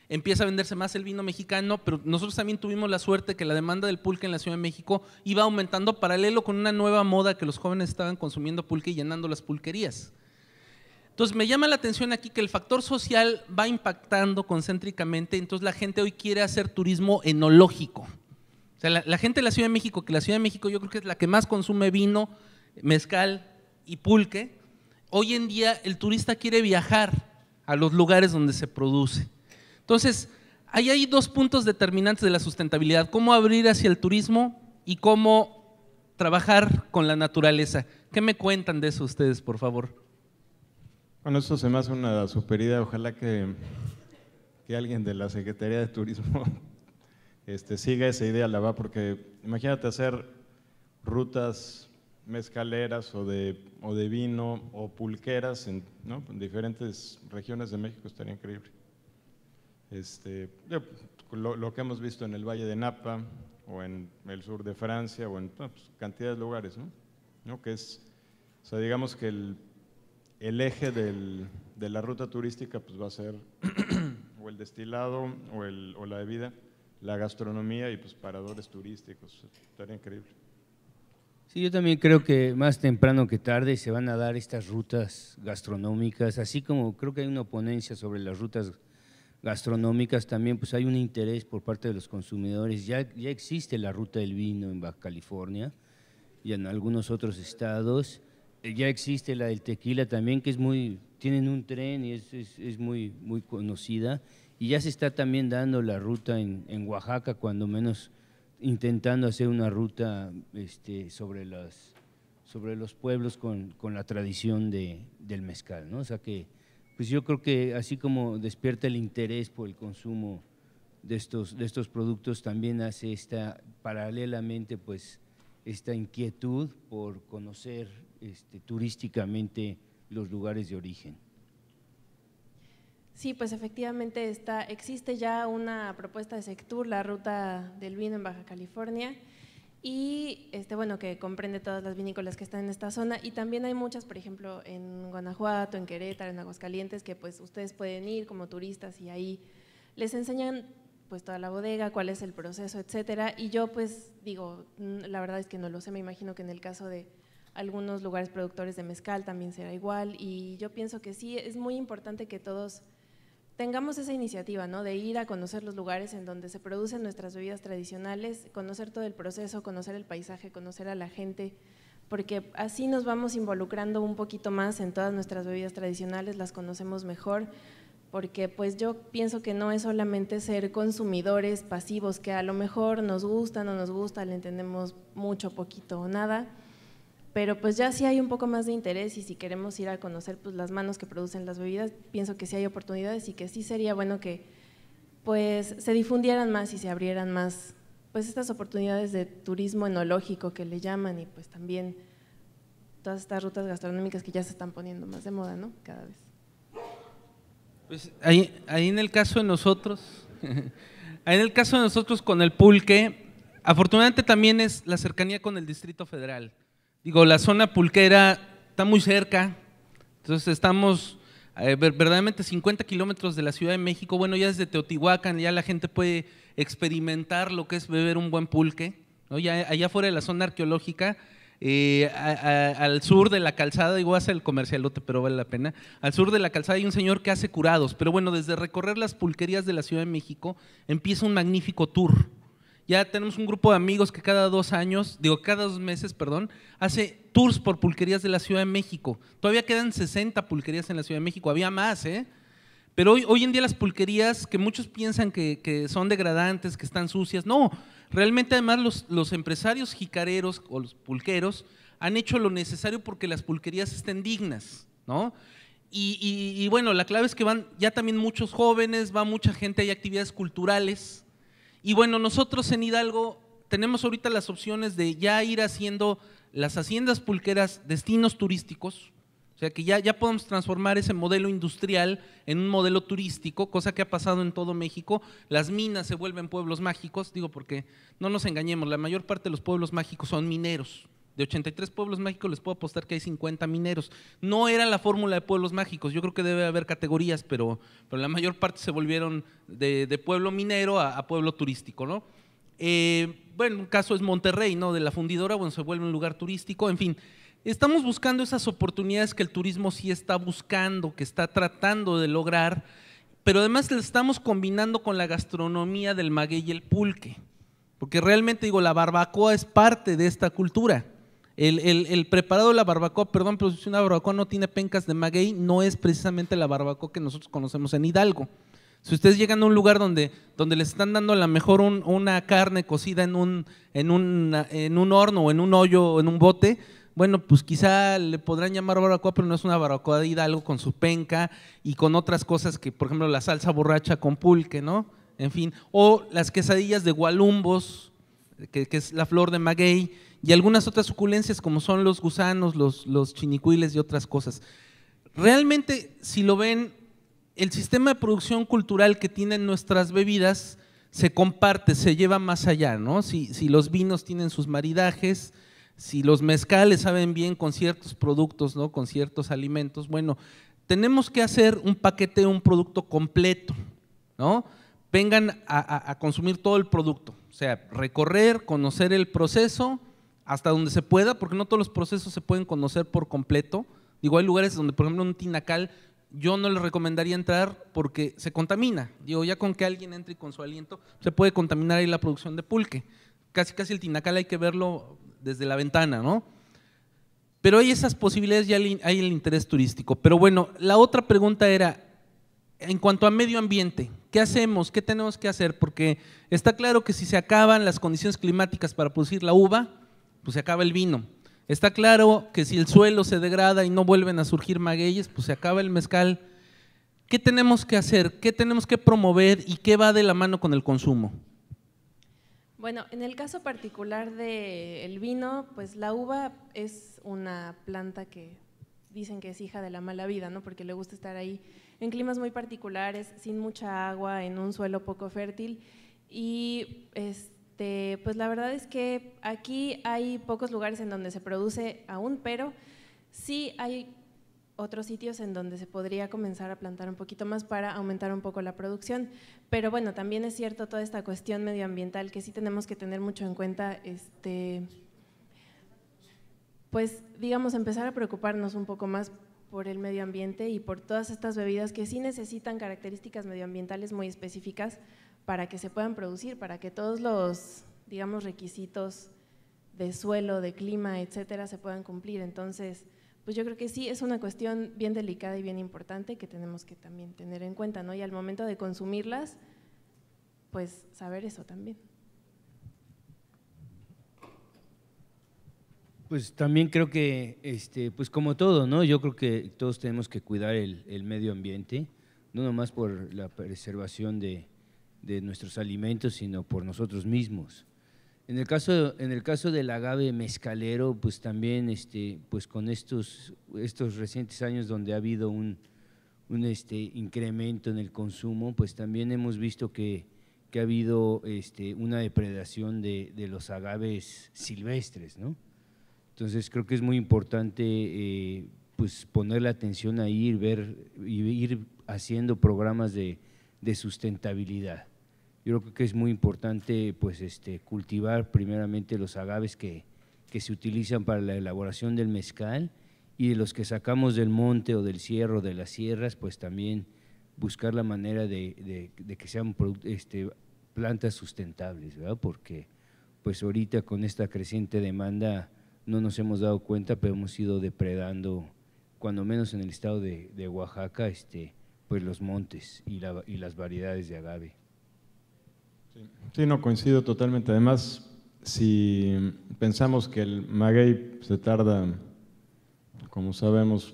empieza a venderse más el vino mexicano, pero nosotros también tuvimos la suerte que la demanda del pulque en la Ciudad de México iba aumentando paralelo con una nueva moda que los jóvenes estaban consumiendo pulque y llenando las pulquerías. Entonces me llama la atención aquí que el factor social va impactando concéntricamente, entonces la gente hoy quiere hacer turismo enológico. O sea, la gente de la Ciudad de México, que la Ciudad de México yo creo que es la que más consume vino, mezcal y pulque, hoy en día el turista quiere viajar a los lugares donde se produce. Entonces, ahí hay 2 puntos determinantes de la sustentabilidad, cómo abrir hacia el turismo y cómo trabajar con la naturaleza. ¿Qué me cuentan de eso ustedes, por favor? Bueno, esto se me hace una super idea. Ojalá que alguien de la Secretaría de Turismo siga esa idea, la va, porque imagínate hacer rutas mezcaleras o de vino o pulqueras ¿no? en diferentes regiones de México, estaría increíble. Lo que hemos visto en el Valle de Napa o en el sur de Francia o en pues, cantidad de lugares, ¿no? Que es, o sea, digamos que el eje de la ruta turística pues va a ser o el destilado o la bebida, la gastronomía y pues paradores turísticos, estaría increíble. Sí, yo también creo que más temprano que tarde se van a dar estas rutas gastronómicas, así como creo que hay una ponencia sobre las rutas gastronómicas, también pues hay un interés por parte de los consumidores. Ya existe la ruta del vino en Baja California y en algunos otros estados. Ya existe la del tequila también, que tienen un tren y es muy conocida, y ya se está también dando la ruta en Oaxaca, cuando menos intentando hacer una ruta sobre los pueblos con la tradición del mezcal, ¿no? O sea que pues yo creo que así como despierta el interés por el consumo de estos productos, también hace paralelamente pues esta inquietud por conocer turísticamente los lugares de origen. Sí, pues efectivamente existe ya una propuesta de Sectur, la ruta del vino en Baja California, y bueno, que comprende todas las vinícolas que están en esta zona, y también hay muchas, por ejemplo, en Guanajuato, en Querétaro, en Aguascalientes, que pues ustedes pueden ir como turistas y ahí les enseñan pues toda la bodega, cuál es el proceso, etcétera. Y yo pues digo, la verdad es que no lo sé, me imagino que en el caso de algunos lugares productores de mezcal también será igual, y yo pienso que sí, es muy importante que todos tengamos esa iniciativa, ¿no? De ir a conocer los lugares en donde se producen nuestras bebidas tradicionales, conocer todo el proceso, conocer el paisaje, conocer a la gente, porque así nos vamos involucrando un poquito más en todas nuestras bebidas tradicionales, las conocemos mejor, porque pues yo pienso que no es solamente ser consumidores pasivos, que a lo mejor nos gusta, no nos gusta, le entendemos mucho, poquito o nada, pero pues ya sí hay un poco más de interés, y si queremos ir a conocer pues las manos que producen las bebidas, pienso que sí hay oportunidades y que sí sería bueno que pues se difundieran más y se abrieran más pues estas oportunidades de turismo enológico que le llaman, y pues también todas estas rutas gastronómicas que ya se están poniendo más de moda, ¿no? Cada vez. Pues ahí en el caso de nosotros, con el pulque, afortunadamente también es la cercanía con el Distrito Federal. Digo, la zona pulquera está muy cerca, entonces estamos verdaderamente 50 kilómetros de la Ciudad de México. Bueno, ya desde Teotihuacán ya la gente puede experimentar lo que es beber un buen pulque, ¿no? Ya allá fuera de la zona arqueológica, al sur de la calzada, digo, hace el comercialote, pero vale la pena. Al sur de la calzada hay un señor que hace curados, pero bueno, desde recorrer las pulquerías de la Ciudad de México empieza un magnífico tour. Ya tenemos un grupo de amigos que cada 2 meses, hace tours por pulquerías de la Ciudad de México. Todavía quedan 60 pulquerías en la Ciudad de México, había más, pero hoy en día las pulquerías, que muchos piensan que son degradantes, que están sucias, no, realmente además los empresarios jicareros o los pulqueros han hecho lo necesario porque las pulquerías estén dignas, ¿no? Y bueno, la clave es que van ya también muchos jóvenes, va mucha gente, hay actividades culturales. Y bueno, nosotros en Hidalgo tenemos ahorita las opciones de ya ir haciendo las haciendas pulqueras destinos turísticos, o sea que ya podemos transformar ese modelo industrial en un modelo turístico, cosa que ha pasado en todo México. Las minas se vuelven pueblos mágicos, digo porque no nos engañemos, la mayor parte de los pueblos mágicos son mineros. De 83 pueblos mágicos les puedo apostar que hay 50 mineros. No era la fórmula de pueblos mágicos, yo creo que debe haber categorías, pero la mayor parte se volvieron de pueblo minero a pueblo turístico, ¿no? Bueno, un caso es Monterrey, ¿no? De la fundidora, bueno, se vuelve un lugar turístico, en fin. Estamos buscando esas oportunidades que el turismo sí está buscando, que está tratando de lograr, pero además le estamos combinando con la gastronomía del maguey y el pulque, porque realmente, digo, la barbacoa es parte de esta cultura. El preparado de la barbacoa, perdón, pero si una barbacoa no tiene pencas de maguey, no es precisamente la barbacoa que nosotros conocemos en Hidalgo. Si ustedes llegan a un lugar donde les están dando a lo mejor una carne cocida en un horno o en un hoyo o en un bote, bueno, pues quizá le podrán llamar barbacoa, pero no es una barbacoa de Hidalgo con su penca y con otras cosas que, por ejemplo, la salsa borracha con pulque, ¿no? En fin, o las quesadillas de gualumbos, que es la flor de maguey, y algunas otras suculencias como son los gusanos, los chinicuiles y otras cosas. Realmente, si lo ven, el sistema de producción cultural que tienen nuestras bebidas se comparte, se lleva más allá, ¿no? Si los vinos tienen sus maridajes, si los mezcales saben bien con ciertos productos, ¿no? Con ciertos alimentos, bueno, tenemos que hacer un paquete, un producto completo, ¿no? Vengan a consumir todo el producto, o sea, recorrer, conocer el proceso hasta donde se pueda, porque no todos los procesos se pueden conocer por completo. Digo, hay lugares donde, por ejemplo, en un tinacal yo no les recomendaría entrar porque se contamina. Digo, ya con que alguien entre con su aliento se puede contaminar ahí la producción de pulque. Casi el tinacal hay que verlo desde la ventana, ¿no? Pero hay esas posibilidades, ya hay el interés turístico. Pero bueno, la otra pregunta era, en cuanto a medio ambiente, ¿qué hacemos? ¿Qué tenemos que hacer? Porque está claro que si se acaban las condiciones climáticas para producir la uva, pues se acaba el vino. Está claro que si el suelo se degrada y no vuelven a surgir magueyes, pues se acaba el mezcal. ¿Qué tenemos que hacer? ¿Qué tenemos que promover y qué va de la mano con el consumo? Bueno, en el caso particular del vino, pues la uva es una planta que dicen que es hija de la mala vida, ¿no? Porque le gusta estar ahí en climas muy particulares, sin mucha agua, en un suelo poco fértil y pues la verdad es que aquí hay pocos lugares en donde se produce aún, pero sí hay otros sitios en donde se podría comenzar a plantar un poquito más para aumentar un poco la producción. Pero bueno, también es cierto toda esta cuestión medioambiental que sí tenemos que tener mucho en cuenta, pues digamos empezar a preocuparnos un poco más por el medio ambiente y por todas estas bebidas que sí necesitan características medioambientales muy específicas para que se puedan producir, para que todos los, digamos, requisitos de suelo, de clima, etcétera, se puedan cumplir. Entonces, pues yo creo que sí es una cuestión bien delicada y bien importante que tenemos que también tener en cuenta, ¿no? Y al momento de consumirlas, pues saber eso también. Pues también creo que, pues como todo, ¿no? Yo creo que todos tenemos que cuidar el medio ambiente, no nomás por la preservación de nuestros alimentos, sino por nosotros mismos. En el caso del agave mezcalero, pues también pues con estos recientes años donde ha habido un incremento en el consumo, pues también hemos visto que ha habido una depredación de los agaves silvestres, ¿no? Entonces creo que es muy importante pues ponerle atención ahí, ir haciendo programas de sustentabilidad. Yo creo que es muy importante pues cultivar primeramente los agaves que se utilizan para la elaboración del mezcal, y de los que sacamos del monte o del cerro, de las sierras, pues también buscar la manera de que sean plantas sustentables, ¿verdad? Porque pues ahorita con esta creciente demanda no nos hemos dado cuenta, pero hemos ido depredando, cuando menos en el estado de Oaxaca, pues los montes y las variedades de agave. Sí, no, coincido totalmente. Además, si pensamos que el maguey se tarda, como sabemos,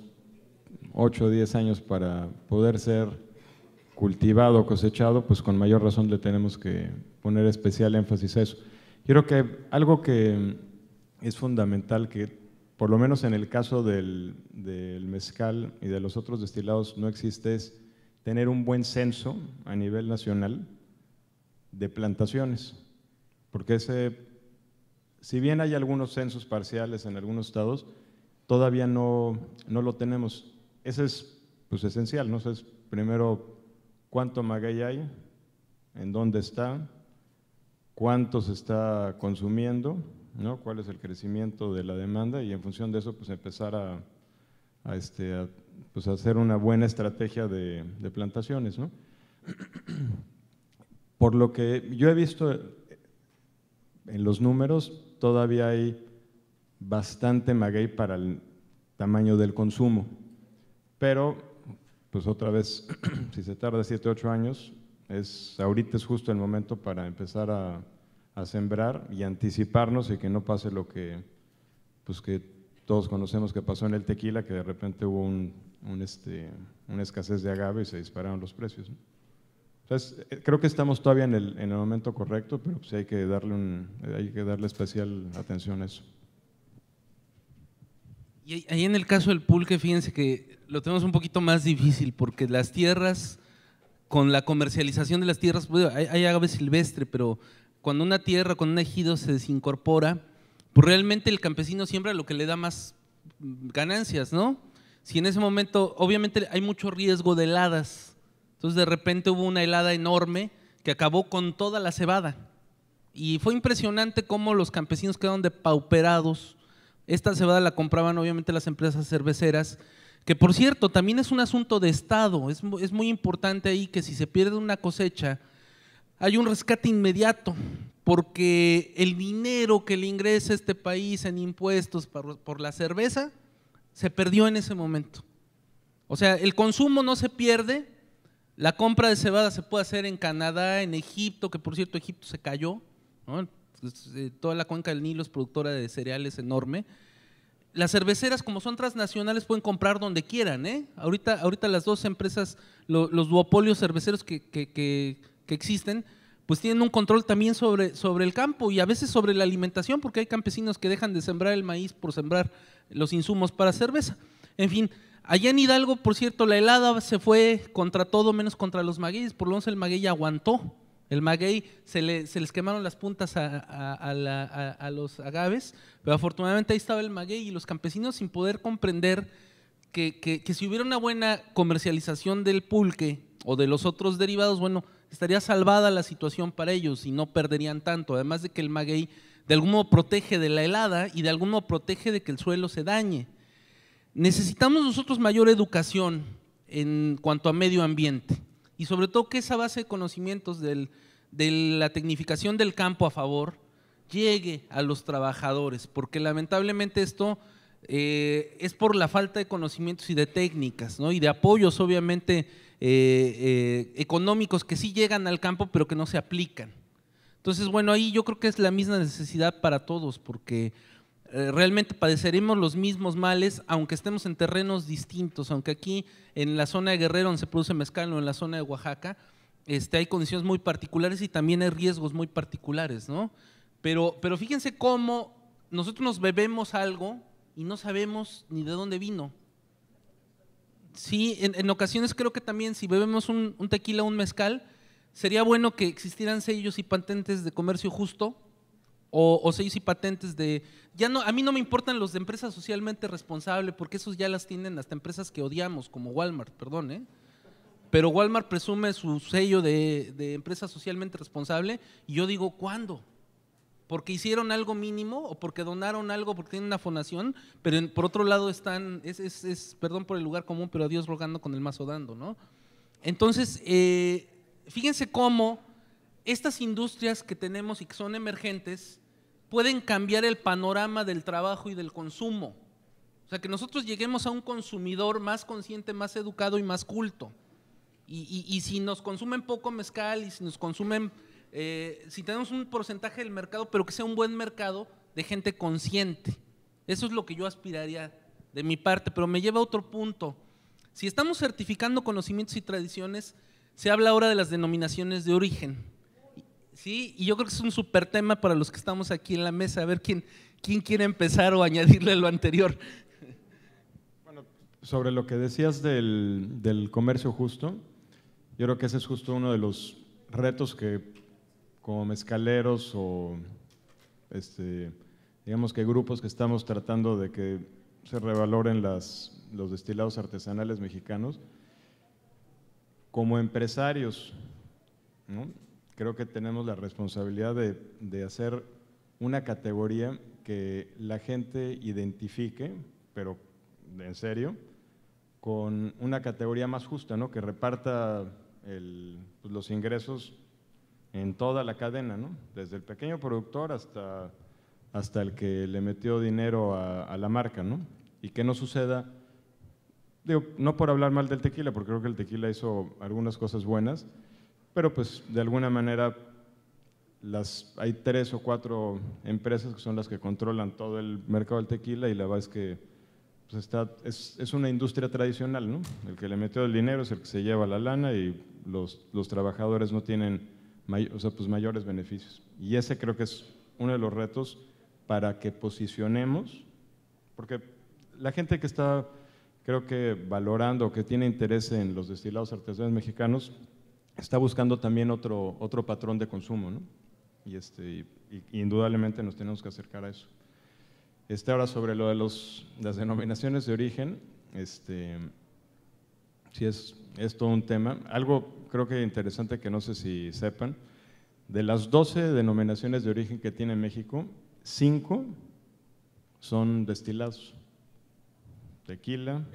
8 o 10 años para poder ser cultivado o cosechado, pues con mayor razón le tenemos que poner especial énfasis a eso. Yo creo que algo que es fundamental, que por lo menos en el caso del mezcal y de los otros destilados no existe, es tener un buen censo a nivel nacional de plantaciones, porque si bien hay algunos censos parciales en algunos estados, todavía no lo tenemos. Ese es pues esencial, ¿no? Es primero cuánto maguey hay, en dónde está, cuánto se está consumiendo, ¿no? Cuál es el crecimiento de la demanda, y en función de eso pues empezar a hacer una buena estrategia de plantaciones, ¿no? Por lo que yo he visto en los números, todavía hay bastante maguey para el tamaño del consumo, pero pues otra vez, si se tarda 7 o 8 años, ahorita es justo el momento para empezar a sembrar y anticiparnos, y que no pase lo que todos conocemos que pasó en el tequila, que de repente hubo una escasez de agave y se dispararon los precios, ¿no? Entonces, creo que estamos todavía en el momento correcto, pero pues hay que darle especial atención a eso. Y ahí en el caso del pulque, fíjense que lo tenemos un poquito más difícil, porque las tierras, con la comercialización de las tierras, pues, hay agave silvestre, pero cuando una tierra, cuando un ejido se desincorpora, pues realmente el campesino siembra lo que le da más ganancias, ¿no? Si en ese momento, obviamente hay mucho riesgo de heladas, entonces de repente hubo una helada enorme que acabó con toda la cebada, y fue impresionante cómo los campesinos quedaron depauperados. Esta cebada la compraban obviamente las empresas cerveceras, que por cierto también es un asunto de Estado. Es muy importante ahí que si se pierde una cosecha hay un rescate inmediato, porque el dinero que le ingresa a este país en impuestos por la cerveza se perdió en ese momento. O sea, el consumo no se pierde, la compra de cebada se puede hacer en Canadá, en Egipto, que por cierto Egipto se cayó, ¿no? Toda la cuenca del Nilo es productora de cereales enorme. Las cerveceras, como son transnacionales, pueden comprar donde quieran, ¿eh? Ahorita las dos empresas, los duopolios cerveceros que existen, pues tienen un control también sobre el campo, y a veces sobre la alimentación, porque hay campesinos que dejan de sembrar el maíz por sembrar los insumos para cerveza. En fin, allá en Hidalgo, por cierto, la helada se fue contra todo menos contra los magueyes, por lo menos el maguey aguantó. El maguey se les quemaron las puntas a los agaves, pero afortunadamente ahí estaba el maguey, y los campesinos, sin poder comprender que si hubiera una buena comercialización del pulque o de los otros derivados, bueno, estaría salvada la situación para ellos y no perderían tanto. Además de que el maguey de algún modo protege de la helada y de algún modo protege de que el suelo se dañe. Necesitamos nosotros mayor educación en cuanto a medio ambiente, y sobre todo que esa base de conocimientos de la tecnificación del campo a favor llegue a los trabajadores, porque lamentablemente esto es por la falta de conocimientos y de técnicas, ¿no? Y de apoyos obviamente económicos que sí llegan al campo pero que no se aplican. Entonces, bueno, ahí yo creo que es la misma necesidad para todos, porque realmente padeceremos los mismos males, aunque estemos en terrenos distintos, aunque aquí en la zona de Guerrero, donde se produce mezcal, o en la zona de Oaxaca, hay condiciones muy particulares y también hay riesgos muy particulares, ¿no? Pero fíjense cómo nosotros nos bebemos algo y no sabemos ni de dónde vino. Sí, en ocasiones creo que también si bebemos un tequila o un mezcal, sería bueno que existieran sellos y patentes de comercio justo o sellos y patentes de… Ya no, a mí no me importan los de empresa socialmente responsable, porque esos ya las tienen hasta empresas que odiamos, como Walmart, perdón, pero Walmart presume su sello de empresa socialmente responsable y yo digo, ¿cuándo? Porque hicieron algo mínimo o porque donaron algo, porque tienen una fonación, pero por otro lado están, perdón por el lugar común, pero a Dios rogando con el mazo dando, ¿no? Entonces, fíjense cómo estas industrias que tenemos y que son emergentes pueden cambiar el panorama del trabajo y del consumo. O sea, que nosotros lleguemos a un consumidor más consciente, más educado y más culto. Y si nos consumen poco mezcal y si nos consumen… si tenemos un porcentaje del mercado, pero que sea un buen mercado de gente consciente. Eso es lo que yo aspiraría de mi parte, pero me lleva a otro punto. Si estamos certificando conocimientos y tradiciones, se habla ahora de las denominaciones de origen. ¿Sí? Y yo creo que es un súper tema para los que estamos aquí en la mesa, a ver quién quiere empezar o añadirle a lo anterior. Bueno, sobre lo que decías del comercio justo, yo creo que ese es justo uno de los retos que como mezcaleros o digamos que grupos que estamos tratando de que se revaloren los destilados artesanales mexicanos, como empresarios, ¿no? Creo que tenemos la responsabilidad de hacer una categoría que la gente identifique, pero en serio, con una categoría más justa, ¿no? Que reparta los ingresos en toda la cadena, ¿no? Desde el pequeño productor hasta el que le metió dinero a la marca, ¿no? Y que no suceda, digo, no por hablar mal del tequila, porque creo que el tequila hizo algunas cosas buenas, pero pues de alguna manera hay 3 o 4 empresas que son las que controlan todo el mercado del tequila y la verdad es que pues es una industria tradicional, ¿no? El que le metió el dinero es el que se lleva la lana y los trabajadores no tienen mayores beneficios. Y ese creo que es uno de los retos para que posicionemos, porque la gente que está, creo que valorando, que tiene interés en los destilados artesanales mexicanos, está buscando también otro patrón de consumo, ¿no? Y indudablemente nos tenemos que acercar a eso. Ahora sobre lo de las denominaciones de origen, sí es todo un tema. Algo creo que interesante que no sé si sepan, de las 12 denominaciones de origen que tiene México, 5 son destilados: tequila,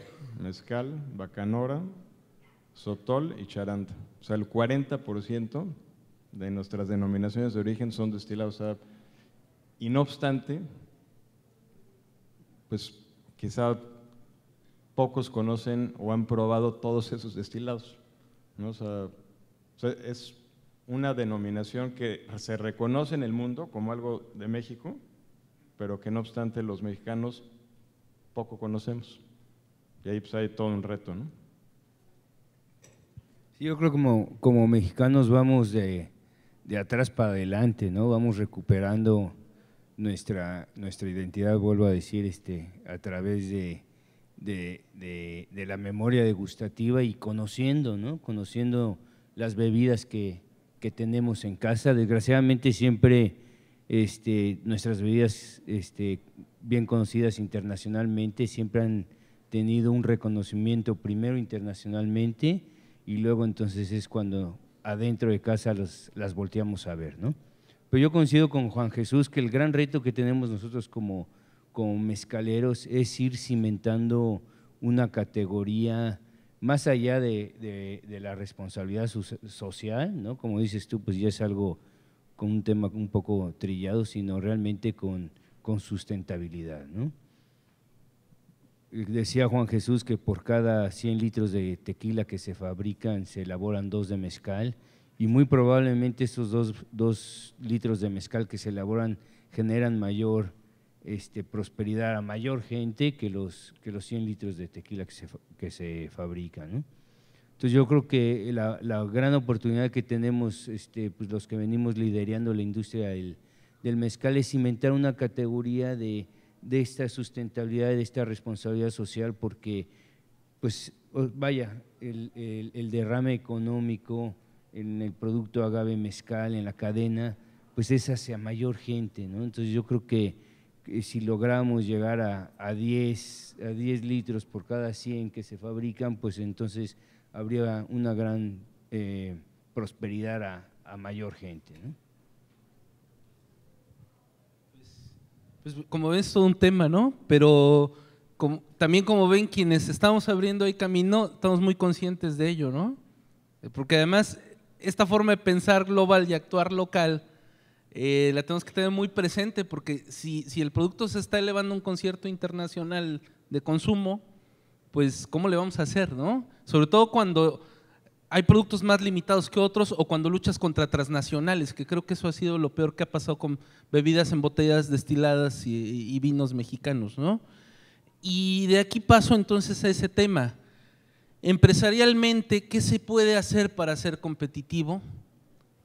mezcal, bacanora, sotol y charanda. O sea, el 40% de nuestras denominaciones de origen son destilados. O sea, y no obstante, pues quizá pocos conocen o han probado todos esos destilados, ¿no? O sea, es una denominación que se reconoce en el mundo como algo de México, pero que no obstante los mexicanos poco conocemos. Y ahí pues hay todo un reto, ¿no? Sí, yo creo que como mexicanos vamos de atrás para adelante, ¿no? Vamos recuperando nuestra identidad, vuelvo a decir, a través de la memoria degustativa y conociendo, ¿no? Conociendo las bebidas que tenemos en casa. Desgraciadamente siempre nuestras bebidas bien conocidas internacionalmente siempre han tenido un reconocimiento primero internacionalmente y luego entonces es cuando adentro de casa las volteamos a ver, ¿no? Pero yo coincido con Juan Jesús que el gran reto que tenemos nosotros como mezcaleros es ir cimentando una categoría más allá de la responsabilidad social, ¿no? Como dices tú, pues ya es algo con un tema un poco trillado, sino realmente con sustentabilidad, ¿no? Decía Juan Jesús que por cada 100 litros de tequila que se fabrican se elaboran 2 de mezcal y muy probablemente esos 2 litros de mezcal que se elaboran generan mayor prosperidad a mayor gente que los 100 litros de tequila que se fabrican, ¿no? Entonces yo creo que la gran oportunidad que tenemos pues los que venimos liderando la industria del del mezcal es cimentar una categoría de esta sustentabilidad, de esta responsabilidad social, porque pues vaya, el derrame económico en el producto agave mezcal, en la cadena, pues es hacia mayor gente, ¿no? Entonces yo creo que si logramos llegar a 10 litros por cada 100 que se fabrican, pues entonces habría una gran prosperidad a mayor gente, ¿no? Pues como ven es todo un tema, ¿no? Pero también como ven quienes estamos abriendo ahí camino, estamos muy conscientes de ello, ¿no? Porque además esta forma de pensar global y actuar local la tenemos que tener muy presente, porque si el producto se está elevando a un concierto internacional de consumo, pues ¿cómo le vamos a hacer, no? Sobre todo cuando hay productos más limitados que otros o cuando luchas contra transnacionales, que creo que eso ha sido lo peor que ha pasado con bebidas embotelladas, destiladas y vinos mexicanos, ¿no? Y de aquí paso entonces a ese tema. Empresarialmente, ¿qué se puede hacer para ser competitivo?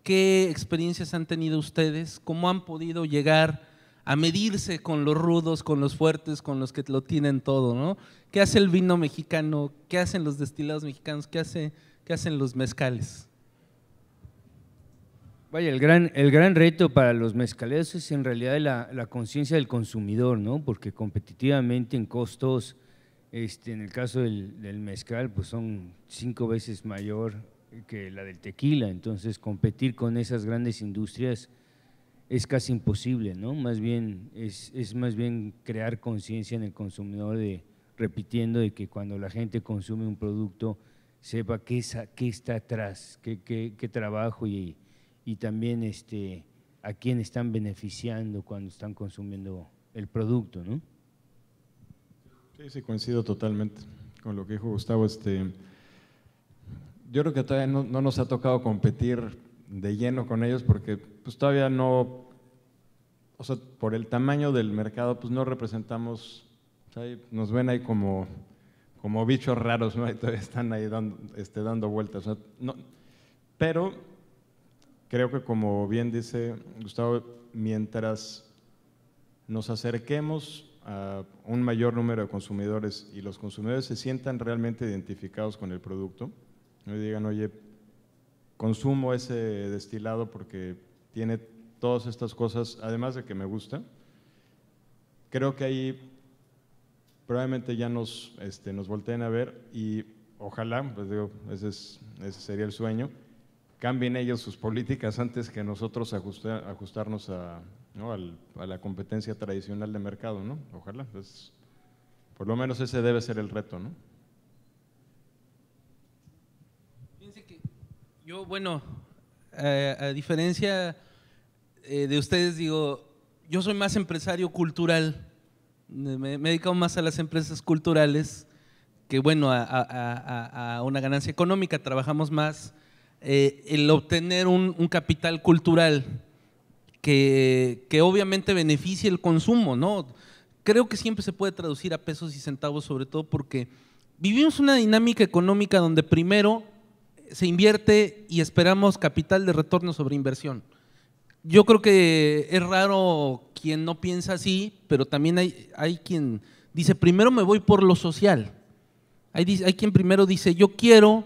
¿Qué experiencias han tenido ustedes? ¿Cómo han podido llegar a medirse con los rudos, con los fuertes, con los que lo tienen todo, ¿no? ¿Qué hace el vino mexicano? ¿Qué hacen los destilados mexicanos? ¿Qué hacen los mezcales? Vaya, el gran reto para los mezcaleros es en realidad la conciencia del consumidor, ¿no? Porque competitivamente en costos, en el caso del mezcal, pues son 5 veces mayor que la del tequila, entonces competir con esas grandes industrias es casi imposible, ¿no? Más bien es más bien crear conciencia en el consumidor, repitiendo de que cuando la gente consume un producto sepa qué está atrás, qué trabajo y también a quién están beneficiando cuando están consumiendo el producto, ¿no? Sí, coincido totalmente con lo que dijo Gustavo. Yo creo que todavía no nos ha tocado competir de lleno con ellos porque pues todavía no, o sea, por el tamaño del mercado pues no representamos, o sea, nos ven ahí como bichos raros, ¿no? Y todavía están ahí dando vueltas, o sea, no, pero creo que como bien dice Gustavo, mientras nos acerquemos a un mayor número de consumidores y los consumidores se sientan realmente identificados con el producto, no digan, oye, consumo ese destilado porque tiene todas estas cosas, además de que me gusta, creo que ahí probablemente ya nos volteen a ver y ojalá, pues digo, ese sería el sueño, cambien ellos sus políticas antes que nosotros ajustarnos a la competencia tradicional de mercado, ¿no? Ojalá, pues, por lo menos ese debe ser el reto, ¿no? Fíjense que yo, bueno, a diferencia de ustedes, digo, yo soy más empresario cultural, me he dedicado más a las empresas culturales que, bueno, a una ganancia económica, trabajamos más el obtener un capital cultural que obviamente beneficie el consumo, ¿no? Creo que siempre se puede traducir a pesos y centavos, sobre todo porque vivimos una dinámica económica donde primero se invierte y esperamos capital de retorno sobre inversión. Yo creo que es raro quien no piensa así, pero también hay quien dice, primero me voy por lo social. Hay quien primero dice, yo quiero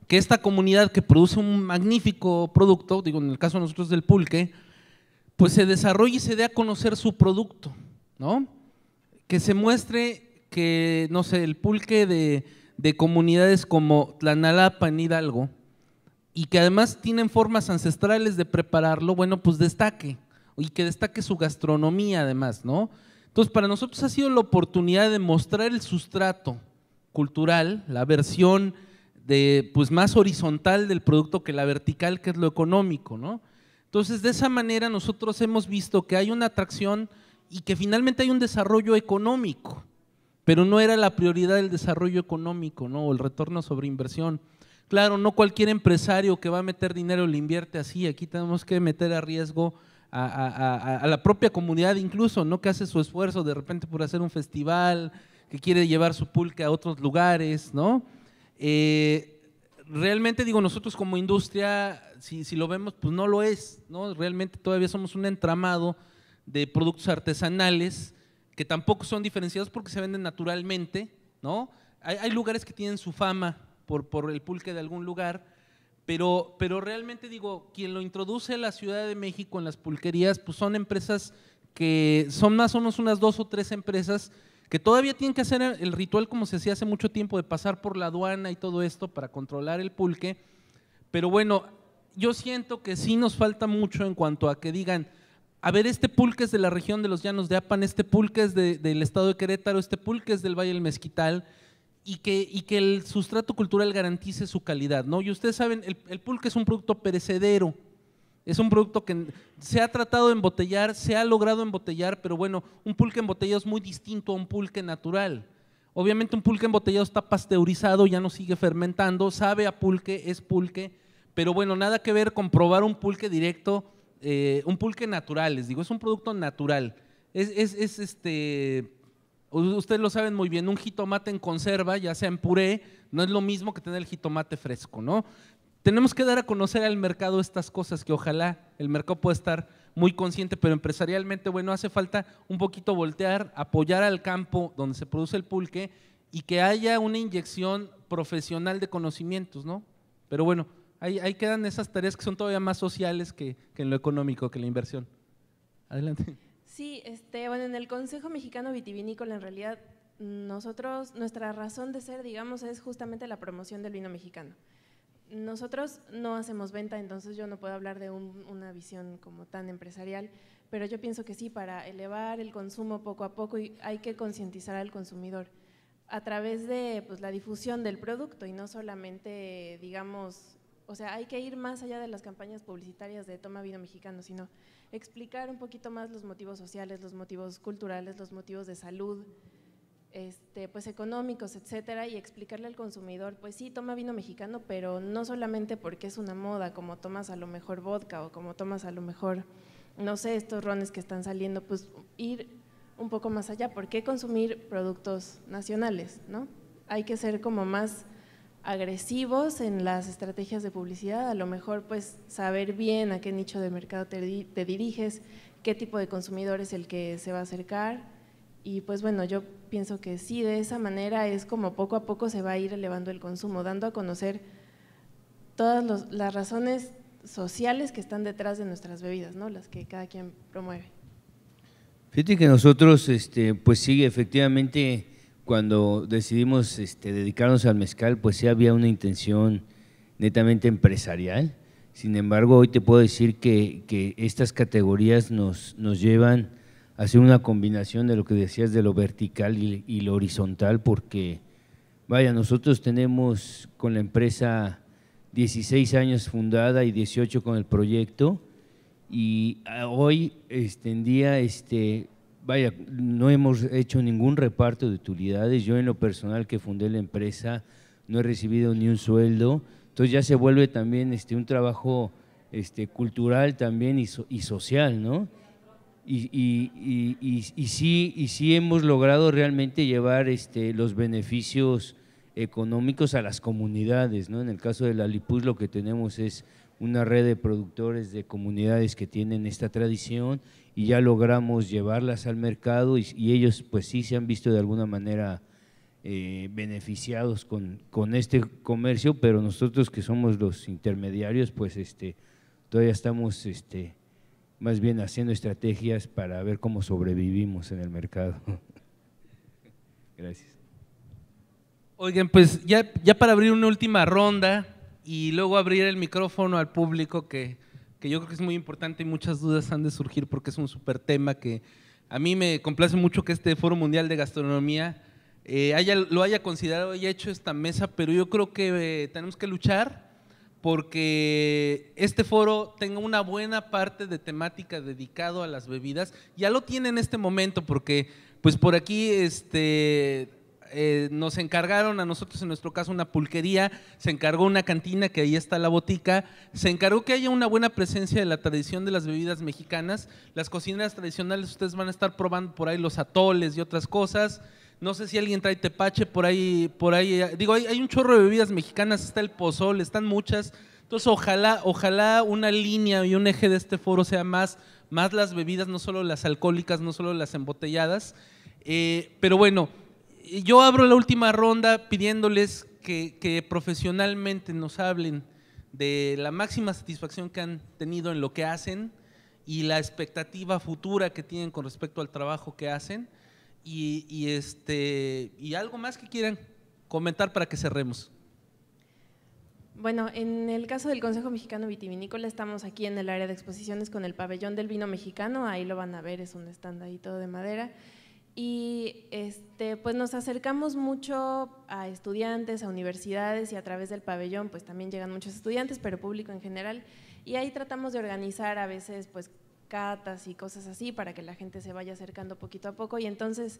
que esta comunidad que produce un magnífico producto, digo en el caso de nosotros del pulque, pues se desarrolle y se dé a conocer su producto, ¿no? Que se muestre que, no sé, el pulque de comunidades como Tlanalapa en Hidalgo, y que además tienen formas ancestrales de prepararlo, bueno, pues destaque, y que destaque su gastronomía además, ¿no? Entonces, para nosotros ha sido la oportunidad de mostrar el sustrato cultural, la versión pues más horizontal del producto que la vertical, que es lo económico, ¿no? Entonces, de esa manera nosotros hemos visto que hay una atracción y que finalmente hay un desarrollo económico, pero no era la prioridad el desarrollo económico, ¿no? O el retorno sobre inversión. Claro, no cualquier empresario que va a meter dinero le invierte así, aquí tenemos que meter a riesgo a la propia comunidad incluso, ¿no? Que hace su esfuerzo de repente por hacer un festival, que quiere llevar su pulque a otros lugares, ¿no? Realmente digo, nosotros como industria, si lo vemos, pues no lo es, ¿no? Realmente todavía somos un entramado de productos artesanales que tampoco son diferenciados porque se venden naturalmente, ¿no? Hay lugares que tienen su fama por el pulque de algún lugar, pero realmente digo, quien lo introduce a la Ciudad de México en las pulquerías, pues son empresas que son más o menos unas 2 o 3 empresas que todavía tienen que hacer el ritual como se hacía hace mucho tiempo de pasar por la aduana y todo esto para controlar el pulque, pero bueno, yo siento que sí nos falta mucho en cuanto a que digan, a ver, este pulque es de la región de los Llanos de Apan, este pulque es del estado de Querétaro, este pulque es del Valle del Mezquital, y que el sustrato cultural garantice su calidad, ¿no? Y ustedes saben, el pulque es un producto perecedero, es un producto que se ha tratado de embotellar, se ha logrado embotellar, pero bueno, un pulque embotellado es muy distinto a un pulque natural. Obviamente un pulque embotellado está pasteurizado, ya no sigue fermentando, sabe a pulque, es pulque, pero bueno, nada que ver con probar un pulque directo, un pulque natural, les digo, es un producto natural. Ustedes lo saben muy bien, un jitomate en conserva, ya sea en puré, no es lo mismo que tener el jitomate fresco, ¿no? Tenemos que dar a conocer al mercado estas cosas que ojalá el mercado pueda estar muy consciente, pero empresarialmente, bueno, hace falta un poquito voltear, apoyar al campo donde se produce el pulque y que haya una inyección profesional de conocimientos, ¿no? Pero bueno, ahí quedan esas tareas que son todavía más sociales que en lo económico, que la inversión. Adelante. Sí, bueno, en el Consejo Mexicano Vitivinícola, en realidad, nuestra razón de ser, digamos, es justamente la promoción del vino mexicano. Nosotros no hacemos venta, entonces yo no puedo hablar de una visión como tan empresarial, pero yo pienso que sí, para elevar el consumo poco a poco hay que concientizar al consumidor a través de pues, la difusión del producto y no solamente, digamos, o sea, hay que ir más allá de las campañas publicitarias de Toma Vino Mexicano, sino explicar un poquito más los motivos sociales, los motivos culturales, los motivos de salud, pues económicos, etcétera, y explicarle al consumidor, pues sí, toma vino mexicano, pero no solamente porque es una moda, como tomas a lo mejor vodka o como tomas a lo mejor, no sé, estos rones que están saliendo, pues ir un poco más allá. ¿Por qué consumir productos nacionales, no? Hay que ser como más agresivos en las estrategias de publicidad, a lo mejor pues saber bien a qué nicho de mercado te diriges, qué tipo de consumidor es el que se va a acercar. Y pues bueno, yo pienso que sí, de esa manera es como poco a poco se va a ir elevando el consumo, dando a conocer todas las razones sociales que están detrás de nuestras bebidas, ¿no? Las que cada quien promueve. Fíjate que nosotros, pues sí, efectivamente, cuando decidimos dedicarnos al mezcal, pues sí había una intención netamente empresarial. Sin embargo, hoy te puedo decir que estas categorías nos llevan hacer una combinación de lo que decías de lo vertical y lo horizontal, porque vaya, nosotros tenemos con la empresa 16 años fundada y 18 con el proyecto, y hoy en día vaya, no hemos hecho ningún reparto de utilidades. Yo en lo personal que fundé la empresa no he recibido ni un sueldo, entonces ya se vuelve también un trabajo cultural también y social, ¿no? Y sí hemos logrado realmente llevar los beneficios económicos a las comunidades, ¿no? En el caso de la Lipuz lo que tenemos es una red de productores de comunidades que tienen esta tradición y ya logramos llevarlas al mercado y ellos pues sí se han visto de alguna manera beneficiados con este comercio, pero nosotros que somos los intermediarios pues todavía estamos más bien haciendo estrategias para ver cómo sobrevivimos en el mercado. Gracias. Oigan, pues ya para abrir una última ronda y luego abrir el micrófono al público, que yo creo que es muy importante y muchas dudas han de surgir porque es un súper tema que a mí me complace mucho que este Foro Mundial de Gastronomía lo haya considerado y haya hecho esta mesa, pero yo creo que tenemos que luchar porque este foro tenga una buena parte de temática dedicado a las bebidas. Ya lo tiene en este momento porque pues por aquí nos encargaron a nosotros, en nuestro caso una pulquería, se encargó una cantina que ahí está la botica, se encargó que haya una buena presencia de la tradición de las bebidas mexicanas. Las cocineras tradicionales, ustedes van a estar probando por ahí los atoles y otras cosas. No sé si alguien trae tepache por ahí digo, hay un chorro de bebidas mexicanas, está el pozol, están muchas. Entonces, ojalá una línea y un eje de este foro sea más las bebidas, no solo las alcohólicas, no solo las embotelladas. Pero bueno, yo abro la última ronda pidiéndoles que profesionalmente nos hablen de la máxima satisfacción que han tenido en lo que hacen y la expectativa futura que tienen con respecto al trabajo que hacen y algo más que quieran comentar para que cerremos. Bueno, en el caso del Consejo Mexicano Vitivinícola estamos aquí en el área de exposiciones con el pabellón del vino mexicano, ahí lo van a ver, es un stand ahí todo de madera. Y pues nos acercamos mucho a estudiantes, a universidades y a través del pabellón pues también llegan muchos estudiantes, pero público en general, y ahí tratamos de organizar a veces pues catas y cosas así para que la gente se vaya acercando poquito a poco. Y entonces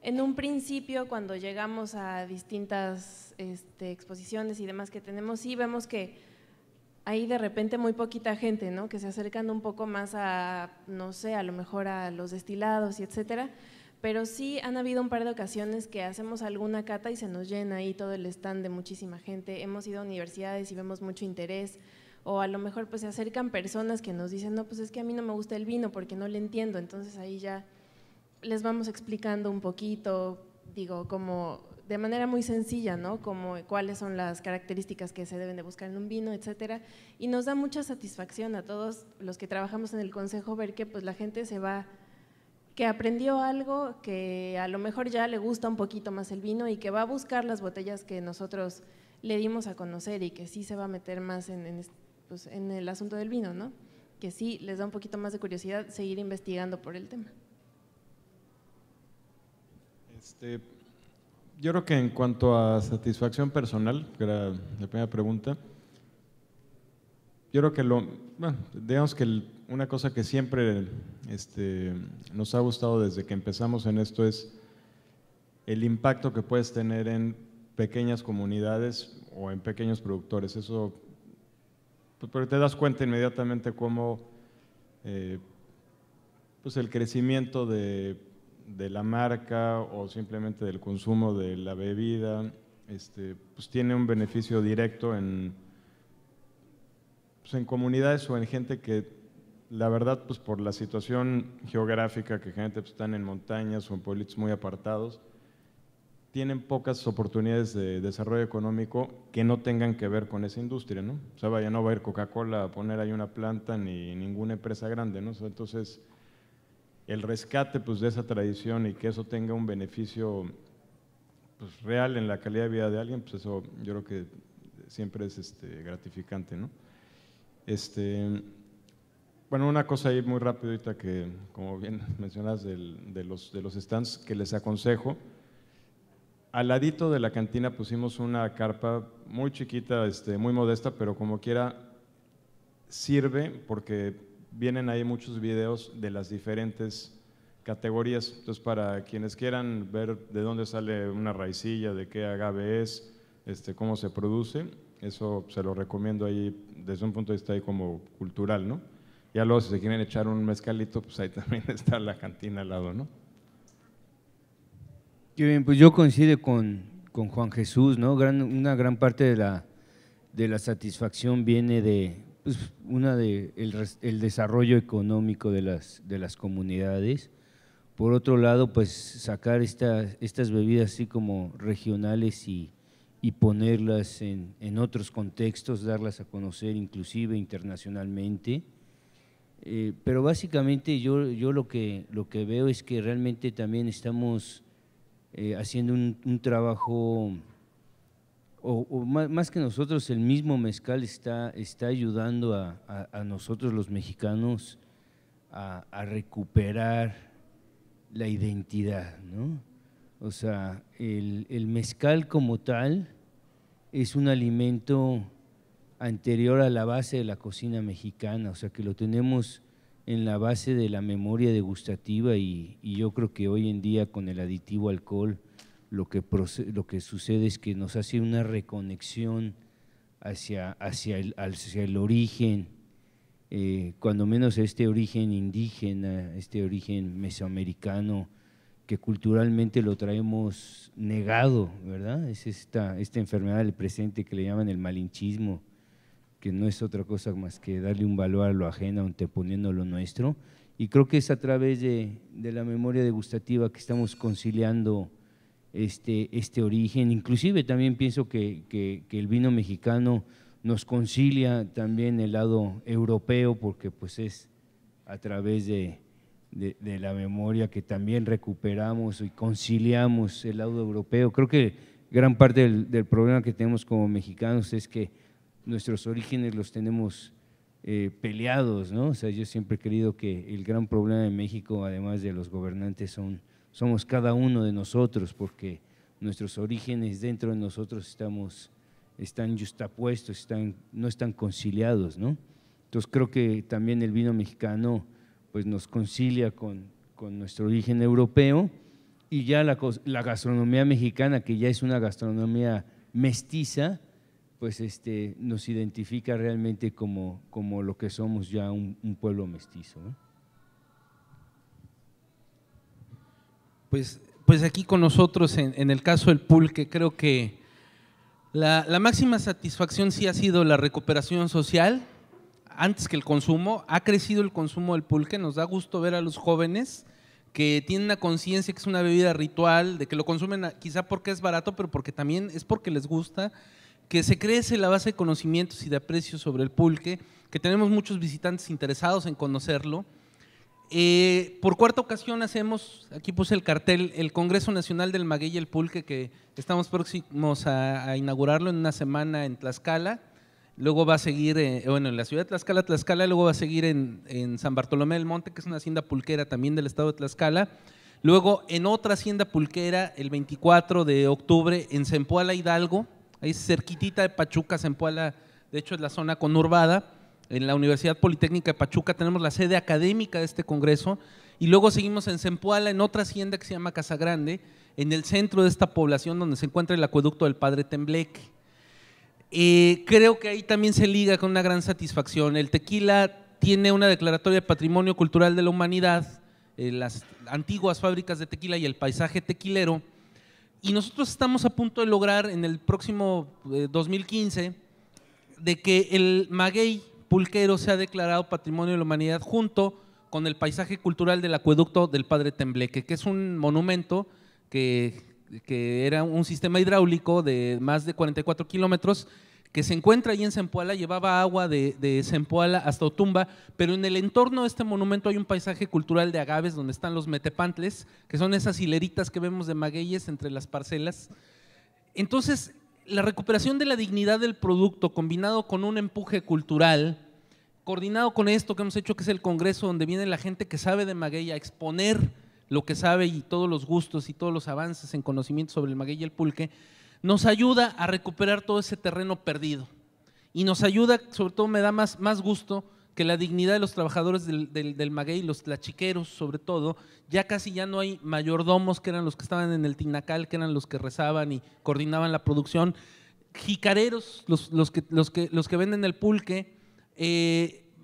en un principio cuando llegamos a distintas exposiciones y demás que tenemos, sí vemos que hay de repente muy poquita gente, ¿no? Que se acercan un poco más a, no sé, a lo mejor a los destilados y etcétera. Pero sí han habido un par de ocasiones que hacemos alguna cata y se nos llena ahí todo el stand de muchísima gente. Hemos ido a universidades y vemos mucho interés, o a lo mejor pues se acercan personas que nos dicen, no, pues es que a mí no me gusta el vino porque no le entiendo, entonces ahí ya les vamos explicando un poquito, digo, como de manera muy sencilla, ¿no? Como cuáles son las características que se deben de buscar en un vino, etcétera. Y nos da mucha satisfacción a todos los que trabajamos en el consejo ver que pues la gente se va, que aprendió algo, que a lo mejor ya le gusta un poquito más el vino y que va a buscar las botellas que nosotros le dimos a conocer y que sí se va a meter más pues, en el asunto del vino, ¿no? Que sí les da un poquito más de curiosidad seguir investigando por el tema. Yo creo que en cuanto a satisfacción personal, que era la primera pregunta, yo creo que digamos que una cosa que siempre nos ha gustado desde que empezamos en esto es el impacto que puedes tener en pequeñas comunidades o en pequeños productores. Eso, pero te das cuenta inmediatamente cómo pues el crecimiento de la marca o simplemente del consumo de la bebida pues tiene un beneficio directo en comunidades o en gente que la verdad pues por la situación geográfica que gente pues, están en montañas o en pueblitos muy apartados tienen pocas oportunidades de desarrollo económico que no tengan que ver con esa industria, ¿no? O sea, no va a ir Coca-Cola a poner ahí una planta ni ninguna empresa grande, ¿no? O sea, entonces el rescate pues, de esa tradición y que eso tenga un beneficio pues, real en la calidad de vida de alguien, pues eso yo creo que siempre es gratificante, ¿no? Bueno, una cosa ahí muy rápido ahorita que, como bien mencionas, de los stands que les aconsejo, al ladito de la cantina pusimos una carpa muy chiquita, muy modesta, pero como quiera sirve porque vienen ahí muchos videos de las diferentes categorías. Entonces, para quienes quieran ver de dónde sale una raicilla, de qué agave es, cómo se produce, eso se lo recomiendo ahí desde un punto de vista ahí como cultural, ¿no? Ya luego si se quieren echar un mezcalito, pues ahí también está la cantina al lado, ¿no? Qué bien, pues yo coincido con Juan Jesús, ¿no? Una gran parte de la satisfacción viene de pues, el desarrollo económico de las comunidades. Por otro lado, pues sacar estas bebidas así como regionales y ponerlas en otros contextos, darlas a conocer inclusive internacionalmente. Pero básicamente yo lo que veo es que realmente también estamos haciendo un trabajo, o más que nosotros, el mismo mezcal está ayudando a nosotros los mexicanos a recuperar la identidad, ¿no? O sea, el mezcal como tal es un alimento anterior a la base de la cocina mexicana, o sea que lo tenemos en la base de la memoria degustativa y yo creo que hoy en día con el aditivo alcohol lo que sucede es que nos hace una reconexión hacia el origen, cuando menos este origen indígena, este origen mesoamericano, que culturalmente lo traemos negado, ¿verdad? Es esta enfermedad del presente que le llaman el malinchismo, que no es otra cosa más que darle un valor a lo ajeno, anteponiendo lo nuestro. Y creo que es a través de la memoria degustativa que estamos conciliando este origen. Inclusive también pienso que el vino mexicano nos concilia también el lado europeo, porque pues es a través de la memoria que también recuperamos y conciliamos el lado europeo. Creo que gran parte del problema que tenemos como mexicanos es que nuestros orígenes los tenemos peleados, ¿no? O sea, yo siempre he creído que el gran problema de México, además de los gobernantes, somos cada uno de nosotros, porque nuestros orígenes dentro de nosotros están yuxtapuestos, no están conciliados, ¿no? Entonces creo que también el vino mexicano pues nos concilia con nuestro origen europeo, y ya la gastronomía mexicana, que ya es una gastronomía mestiza, pues nos identifica realmente como lo que somos, ya un pueblo mestizo, ¿no? Pues aquí con nosotros, en el caso del pulque, creo que la máxima satisfacción sí ha sido la recuperación social, antes que el consumo. Ha crecido el consumo del pulque, nos da gusto ver a los jóvenes que tienen una conciencia que es una bebida ritual, de que lo consumen quizá porque es barato, pero porque también es porque les gusta, que se crece la base de conocimientos y de aprecios sobre el pulque, que tenemos muchos visitantes interesados en conocerlo. Por cuarta ocasión hacemos, aquí puse el cartel, el Congreso Nacional del Maguey y el Pulque, que estamos próximos a inaugurarlo en una semana en Tlaxcala. Luego va a seguir, en la ciudad de Tlaxcala, luego va a seguir en San Bartolomé del Monte, que es una hacienda pulquera también del estado de Tlaxcala. Luego en otra hacienda pulquera, el 24 de octubre, en Zempoala, Hidalgo, ahí cerquitita de Pachuca. Zempoala, de hecho, es la zona conurbada. En la Universidad Politécnica de Pachuca tenemos la sede académica de este congreso, y luego seguimos en Zempoala, en otra hacienda que se llama Casa Grande, en el centro de esta población donde se encuentra el acueducto del Padre Tembleque. Creo que ahí también se liga con una gran satisfacción. El tequila tiene una declaratoria de Patrimonio Cultural de la Humanidad, las antiguas fábricas de tequila y el paisaje tequilero, y nosotros estamos a punto de lograr en el próximo 2015 de que el maguey pulquero sea declarado Patrimonio de la Humanidad junto con el paisaje cultural del acueducto del Padre Tembleque, que es un monumento que era un sistema hidráulico de más de 44 kilómetros que se encuentra ahí en Zempoala, llevaba agua de Zempoala hasta Otumba, pero en el entorno de este monumento hay un paisaje cultural de agaves donde están los metepantles, que son esas hileritas que vemos de magueyes entre las parcelas. Entonces, la recuperación de la dignidad del producto, combinado con un empuje cultural, coordinado con esto que hemos hecho, que es el congreso, donde viene la gente que sabe de maguey a exponer lo que sabe y todos los gustos y todos los avances en conocimiento sobre el maguey y el pulque, nos ayuda a recuperar todo ese terreno perdido. Y nos ayuda, sobre todo me da más gusto, que la dignidad de los trabajadores del maguey, los tlachiqueros sobre todo, ya casi ya no hay mayordomos que eran los que estaban en el tinacal, que eran los que rezaban y coordinaban la producción, jicareros, los que venden el pulque,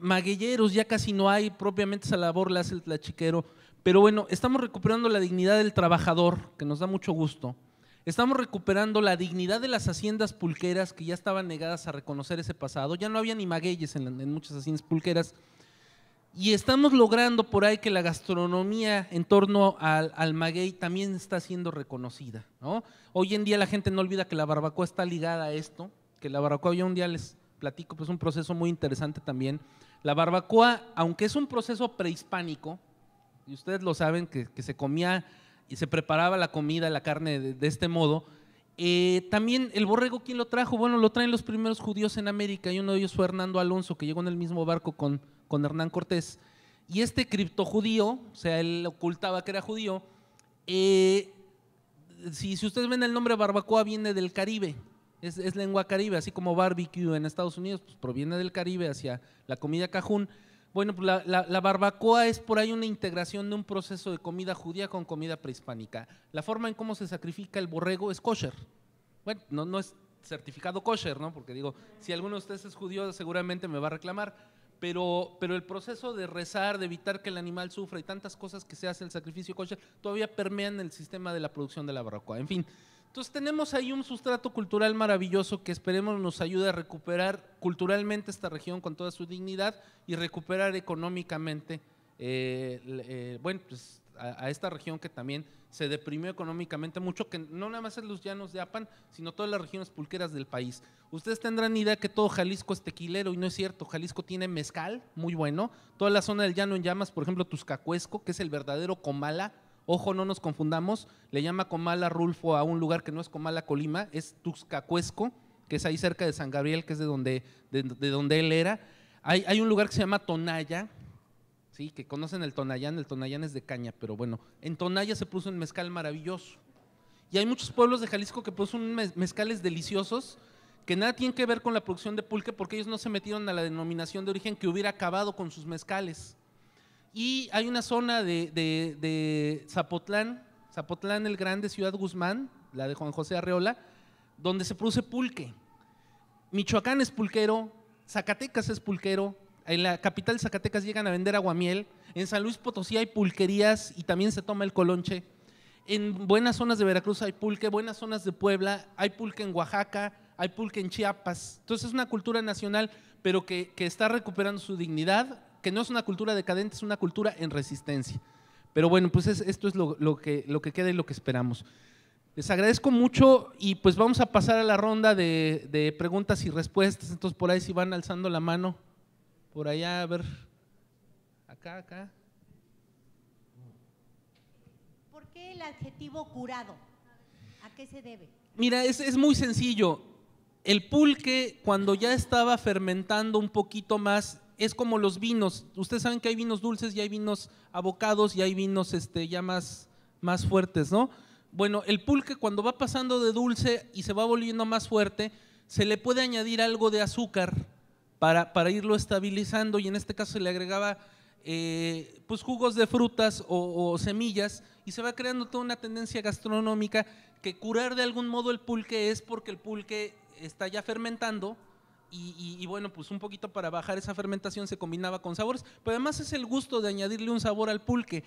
magueyeros ya casi no hay, propiamente esa labor la hace el tlachiquero, pero bueno, estamos recuperando la dignidad del trabajador, que nos da mucho gusto. Estamos recuperando la dignidad de las haciendas pulqueras que ya estaban negadas a reconocer ese pasado, ya no había ni magueyes en muchas haciendas pulqueras, y estamos logrando por ahí que la gastronomía en torno al maguey también está siendo reconocida, ¿no? Hoy en día la gente no olvida que la barbacoa está ligada a esto, que la barbacoa, yo un día les platico, pues es un proceso muy interesante también. La barbacoa, aunque es un proceso prehispánico, y ustedes lo saben, que se comía y se preparaba la comida, la carne de este modo, también el borrego, ¿quién lo trajo? Bueno, lo traen los primeros judíos en América, y uno de ellos fue Hernando Alonso, que llegó en el mismo barco con Hernán Cortés, y este criptojudío, o sea, él ocultaba que era judío. Si ustedes ven el nombre barbacoa, viene del Caribe, es lengua caribe, así como barbecue en Estados Unidos, pues proviene del Caribe hacia la comida cajún. Bueno, pues la barbacoa es por ahí una integración de un proceso de comida judía con comida prehispánica. La forma en cómo se sacrifica el borrego es kosher. Bueno, no es certificado kosher, ¿no? Porque digo, si alguno de ustedes es judío seguramente me va a reclamar, pero el proceso de rezar, de evitar que el animal sufra y tantas cosas que se hace el sacrificio kosher, todavía permean el sistema de la producción de la barbacoa. En fin, Entonces tenemos ahí un sustrato cultural maravilloso que esperemos nos ayude a recuperar culturalmente esta región con toda su dignidad y recuperar económicamente, bueno, pues a esta región que también se deprimió económicamente mucho, que no nada más en los llanos de Apan, sino todas las regiones pulqueras del país. Ustedes tendrán idea que todo Jalisco es tequilero y no es cierto. Jalisco tiene mezcal, muy bueno. Toda la zona del llano en llamas, por ejemplo, Tuzcacuesco, que es el verdadero Comala. Ojo, no nos confundamos, le llama Comala Rulfo a un lugar que no es Comala Colima, es Tuzcacuesco, que es ahí cerca de San Gabriel, que es de donde él era. Hay un lugar que se llama Tonaya, ¿sí? Que conocen el Tonayán es de caña, pero bueno, en Tonaya se puso un mezcal maravilloso. Y hay muchos pueblos de Jalisco que producen mezcales deliciosos, que nada tienen que ver con la producción de pulque, porque ellos no se metieron a la denominación de origen que hubiera acabado con sus mezcales. Y hay una zona de Zapotlán el Grande, Ciudad Guzmán, la de Juan José Arreola, donde se produce pulque. Michoacán es pulquero, Zacatecas es pulquero, en la capital de Zacatecas llegan a vender aguamiel, en San Luis Potosí hay pulquerías y también se toma el colonche. En buenas zonas de Veracruz hay pulque, buenas zonas de Puebla, hay pulque en Oaxaca, hay pulque en Chiapas. Entonces es una cultura nacional, pero que está recuperando su dignidad, que no es una cultura decadente, es una cultura en resistencia. Pero bueno, pues esto es lo que queda y lo que esperamos. Les agradezco mucho y pues vamos a pasar a la ronda de preguntas y respuestas. Entonces por ahí si van alzando la mano, por allá, a ver, acá. ¿Por qué el adjetivo curado? ¿A qué se debe? Mira, es muy sencillo. El pulque, cuando ya estaba fermentando un poquito más, es como los vinos. Ustedes saben que hay vinos dulces y hay vinos abocados y hay vinos ya más fuertes, ¿no? Bueno, el pulque cuando va pasando de dulce y se va volviendo más fuerte, se le puede añadir algo de azúcar para irlo estabilizando, y en este caso se le agregaba pues jugos de frutas o semillas, y se va creando toda una tendencia gastronómica que curar de algún modo el pulque es porque el pulque está ya fermentando. Y bueno, pues un poquito para bajar esa fermentación se combinaba con sabores, pero además es el gusto de añadirle un sabor al pulque.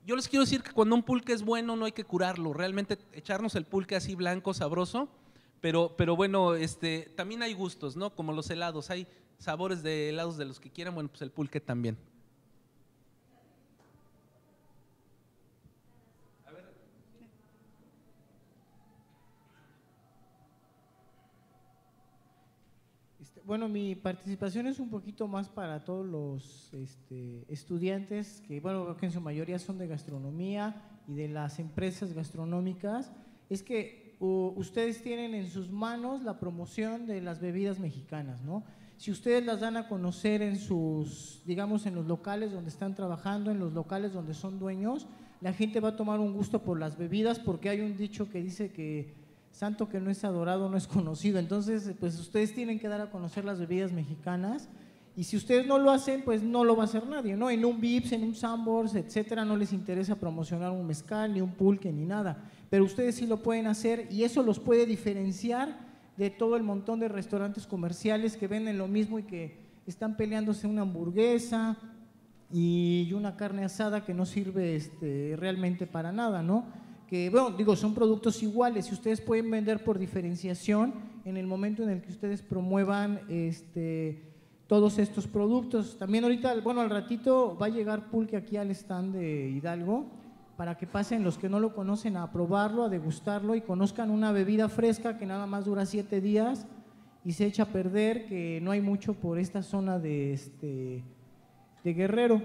Yo les quiero decir que cuando un pulque es bueno no hay que curarlo, realmente echarnos el pulque así blanco, sabroso, pero bueno, también hay gustos, ¿no? Como los helados, hay sabores de helados de los que quieran, bueno, pues el pulque también. Bueno, mi participación es un poquito más para todos los estudiantes que, bueno, creo que en su mayoría son de gastronomía y de las empresas gastronómicas. Es que ustedes tienen en sus manos la promoción de las bebidas mexicanas, ¿no? Si ustedes las dan a conocer en sus, digamos, en los locales donde están trabajando, en los locales donde son dueños, la gente va a tomar un gusto por las bebidas, porque hay un dicho que dice que santo que no es adorado no es conocido. Entonces, pues ustedes tienen que dar a conocer las bebidas mexicanas, y si ustedes no lo hacen, pues no lo va a hacer nadie, ¿no? En un Vips, en un Sanborns, etcétera, no les interesa promocionar un mezcal, ni un pulque, ni nada, pero ustedes sí lo pueden hacer, y eso los puede diferenciar de todo el montón de restaurantes comerciales que venden lo mismo y que están peleándose una hamburguesa y una carne asada que no sirve realmente para nada, ¿no? Que, bueno, digo, son productos iguales y ustedes pueden vender por diferenciación en el momento en el que ustedes promuevan todos estos productos. También ahorita, bueno, al ratito va a llegar pulque aquí al stand de Hidalgo para que pasen los que no lo conocen a probarlo, a degustarlo y conozcan una bebida fresca que nada más dura 7 días y se echa a perder, que no hay mucho por esta zona de Guerrero.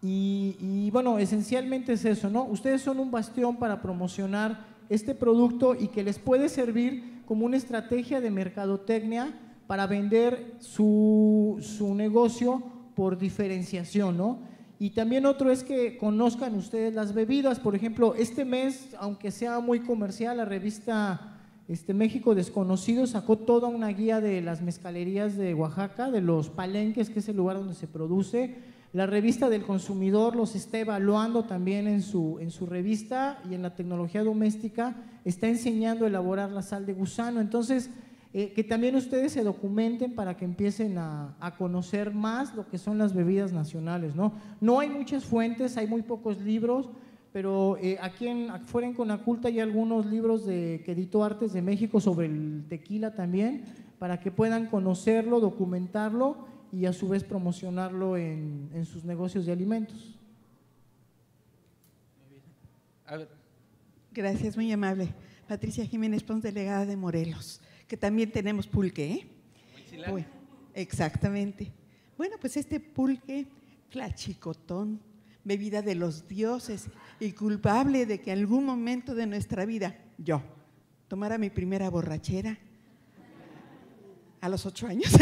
Y bueno, esencialmente es eso, ¿no? Ustedes son un bastión para promocionar este producto y que les puede servir como una estrategia de mercadotecnia para vender su negocio por diferenciación, ¿no? Y también otro es que conozcan ustedes las bebidas. Por ejemplo, este mes, aunque sea muy comercial, la revista México Desconocido sacó toda una guía de las mezcalerías de Oaxaca, de los palenques, que es el lugar donde se produce. La revista del consumidor los está evaluando también en su revista, y en la tecnología doméstica está enseñando a elaborar la sal de gusano. Entonces, que también ustedes se documenten para que empiecen a conocer más lo que son las bebidas nacionales, ¿no? No hay muchas fuentes, hay muy pocos libros, pero aquí fuera en Conaculta hay algunos libros que editó Artes de México sobre el tequila también, para que puedan conocerlo, documentarlo y a su vez promocionarlo en sus negocios de alimentos. A ver. Gracias, muy amable. Patricia Jiménez Pons, delegada de Morelos, que también tenemos pulque, ¿eh? Muy, exactamente. Bueno, pues este pulque, tlachicotón, bebida de los dioses y culpable de que en algún momento de nuestra vida yo tomara mi primera borrachera a los 8 años.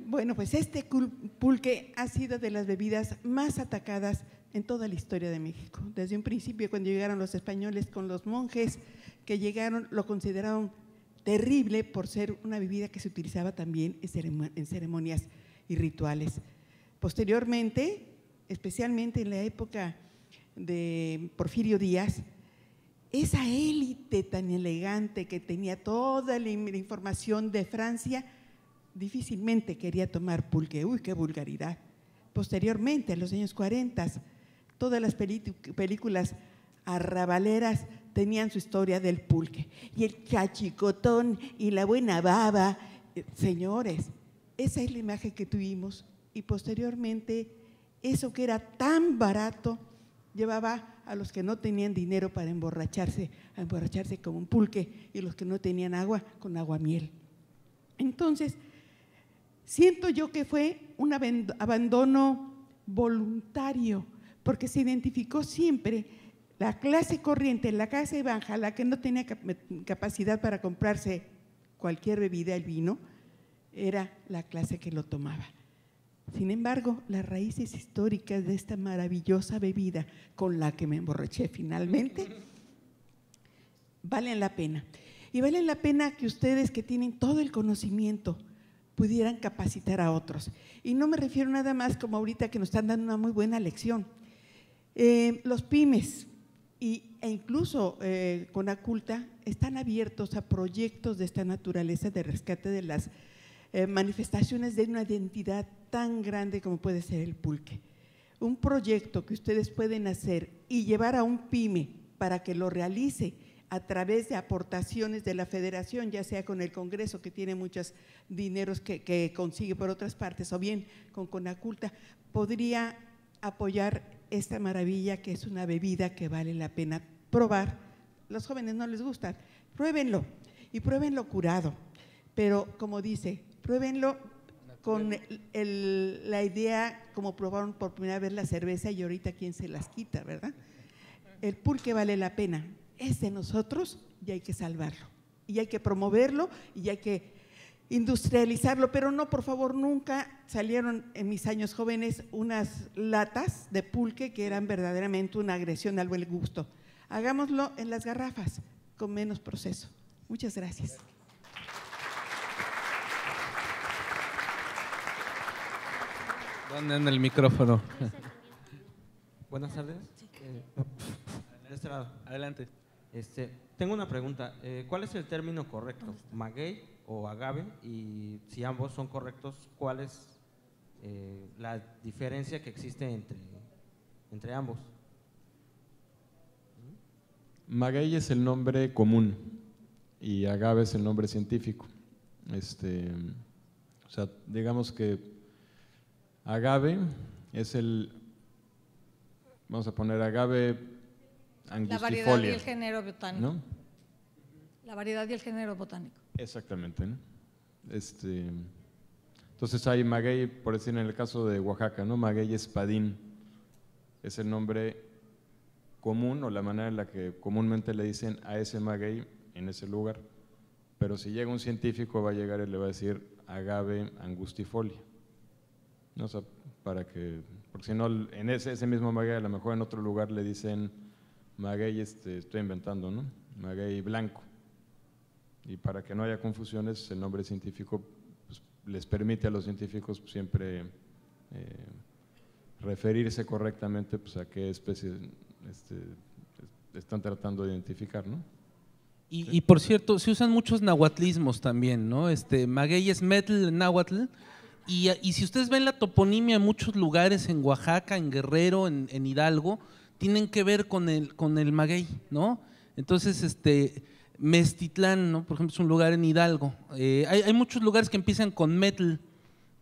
Bueno, pues este pulque ha sido de las bebidas más atacadas en toda la historia de México. Desde un principio, cuando llegaron los españoles con los monjes que llegaron, lo consideraron terrible por ser una bebida que se utilizaba también en ceremonias y rituales. Posteriormente, especialmente en la época de Porfirio Díaz, esa élite tan elegante que tenía toda la información de Francia, difícilmente quería tomar pulque. ¡Uy, qué vulgaridad! Posteriormente, en los años 40, todas las películas arrabaleras tenían su historia del pulque. Y el chachicotón y la buena baba, señores, esa es la imagen que tuvimos. Y posteriormente, eso que era tan barato, llevaba a los que no tenían dinero para emborracharse, a emborracharse con un pulque, y los que no tenían agua, con aguamiel. Entonces, siento yo que fue un abandono voluntario, porque se identificó siempre la clase corriente, la clase baja, la que no tenía capacidad para comprarse cualquier bebida, el vino, era la clase que lo tomaba. Sin embargo, las raíces históricas de esta maravillosa bebida con la que me emborraché finalmente, valen la pena. Y valen la pena que ustedes, que tienen todo el conocimiento, pudieran capacitar a otros. Y no me refiero nada más como ahorita que nos están dando una muy buena lección. Los pymes e incluso Conaculta están abiertos a proyectos de esta naturaleza de rescate de las manifestaciones de una identidad tan grande como puede ser el pulque. Un proyecto que ustedes pueden hacer y llevar a un pyme para que lo realice a través de aportaciones de la federación, ya sea con el Congreso, que tiene muchos dineros que consigue por otras partes, o bien con Conaculta, podría apoyar esta maravilla que es una bebida que vale la pena probar. Los jóvenes no les gustan, pruébenlo, y pruébenlo curado, pero como dice, pruébenlo con la idea como probaron por primera vez la cerveza y ahorita quién se las quita, ¿verdad? El pulque vale la pena, es de nosotros y hay que salvarlo, y hay que promoverlo y hay que industrializarlo, pero no, por favor, nunca salieron en mis años jóvenes unas latas de pulque que eran verdaderamente una agresión al buen gusto. Hagámoslo en las garrafas, con menos proceso. Muchas gracias. ¿Dónde anda el micrófono? Buenas tardes. De este lado. Adelante. Tengo una pregunta. ¿Cuál es el término correcto? ¿Maguey o agave? Y si ambos son correctos, ¿cuál es la diferencia que existe entre ambos? Maguey es el nombre común y agave es el nombre científico. O sea, digamos que agave es vamos a poner agave angustifolia. La variedad y el género botánico. ¿No? La variedad y el género botánico. Exactamente, ¿no? Entonces hay maguey, por decir en el caso de Oaxaca, ¿no? Maguey espadín es el nombre común o la manera en la que comúnmente le dicen a ese maguey en ese lugar, pero si llega un científico va a llegar y le va a decir agave angustifolia, ¿no? O sea, porque si no, en ese mismo maguey a lo mejor en otro lugar le dicen maguey, estoy inventando, ¿no? Maguey blanco. Y para que no haya confusiones, el nombre científico pues, les permite a los científicos siempre referirse correctamente pues, a qué especie están tratando de identificar, ¿no? Y por cierto, se usan muchos nahuatlismos también, ¿no? Maguey es metl náhuatl Y si ustedes ven la toponimia en muchos lugares, en Oaxaca, en Guerrero, en Hidalgo, tienen que ver con el maguey, ¿no? Entonces, Meztitlán, ¿no? Por ejemplo, es un lugar en Hidalgo. Hay muchos lugares que empiezan con metl,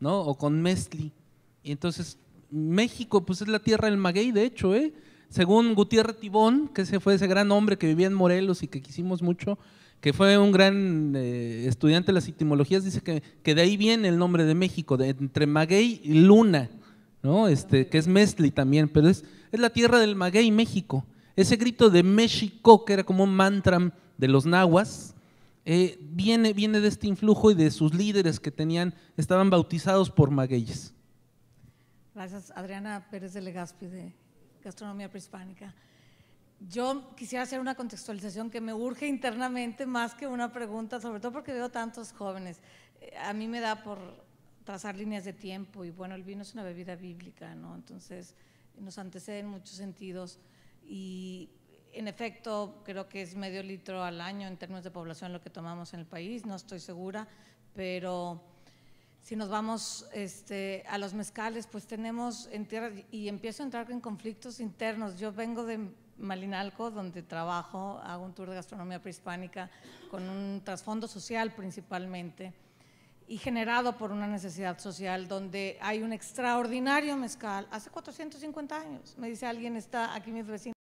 ¿no? O con meztli. Y entonces, México, pues es la tierra del maguey, de hecho, Según Gutiérrez Tibón, que ese fue ese gran hombre que vivía en Morelos y que quisimos mucho, que fue un gran estudiante de las etimologías, dice que de ahí viene el nombre de México, entre maguey y luna, ¿no? Que es meztli también, pero es la tierra del maguey, México. Ese grito de México, que era como un mantra de los nahuas, viene de este influjo y de sus líderes que estaban bautizados por magueyes. Gracias, Adriana Pérez de Legazpi, de Gastronomía Prehispánica. Yo quisiera hacer una contextualización que me urge internamente más que una pregunta, sobre todo porque veo tantos jóvenes. A mí me da por trazar líneas de tiempo y bueno, el vino es una bebida bíblica, ¿no? Entonces nos antecede en muchos sentidos y en efecto creo que es medio litro al año en términos de población lo que tomamos en el país, no estoy segura, pero si nos vamos a los mezcales, pues tenemos en tierra y empiezo a entrar en conflictos internos. Yo vengo de Malinalco, donde trabajo, hago un tour de gastronomía prehispánica con un trasfondo social principalmente y generado por una necesidad social donde hay un extraordinario mezcal hace 450 años. Me dice alguien, está aquí mis vecinos.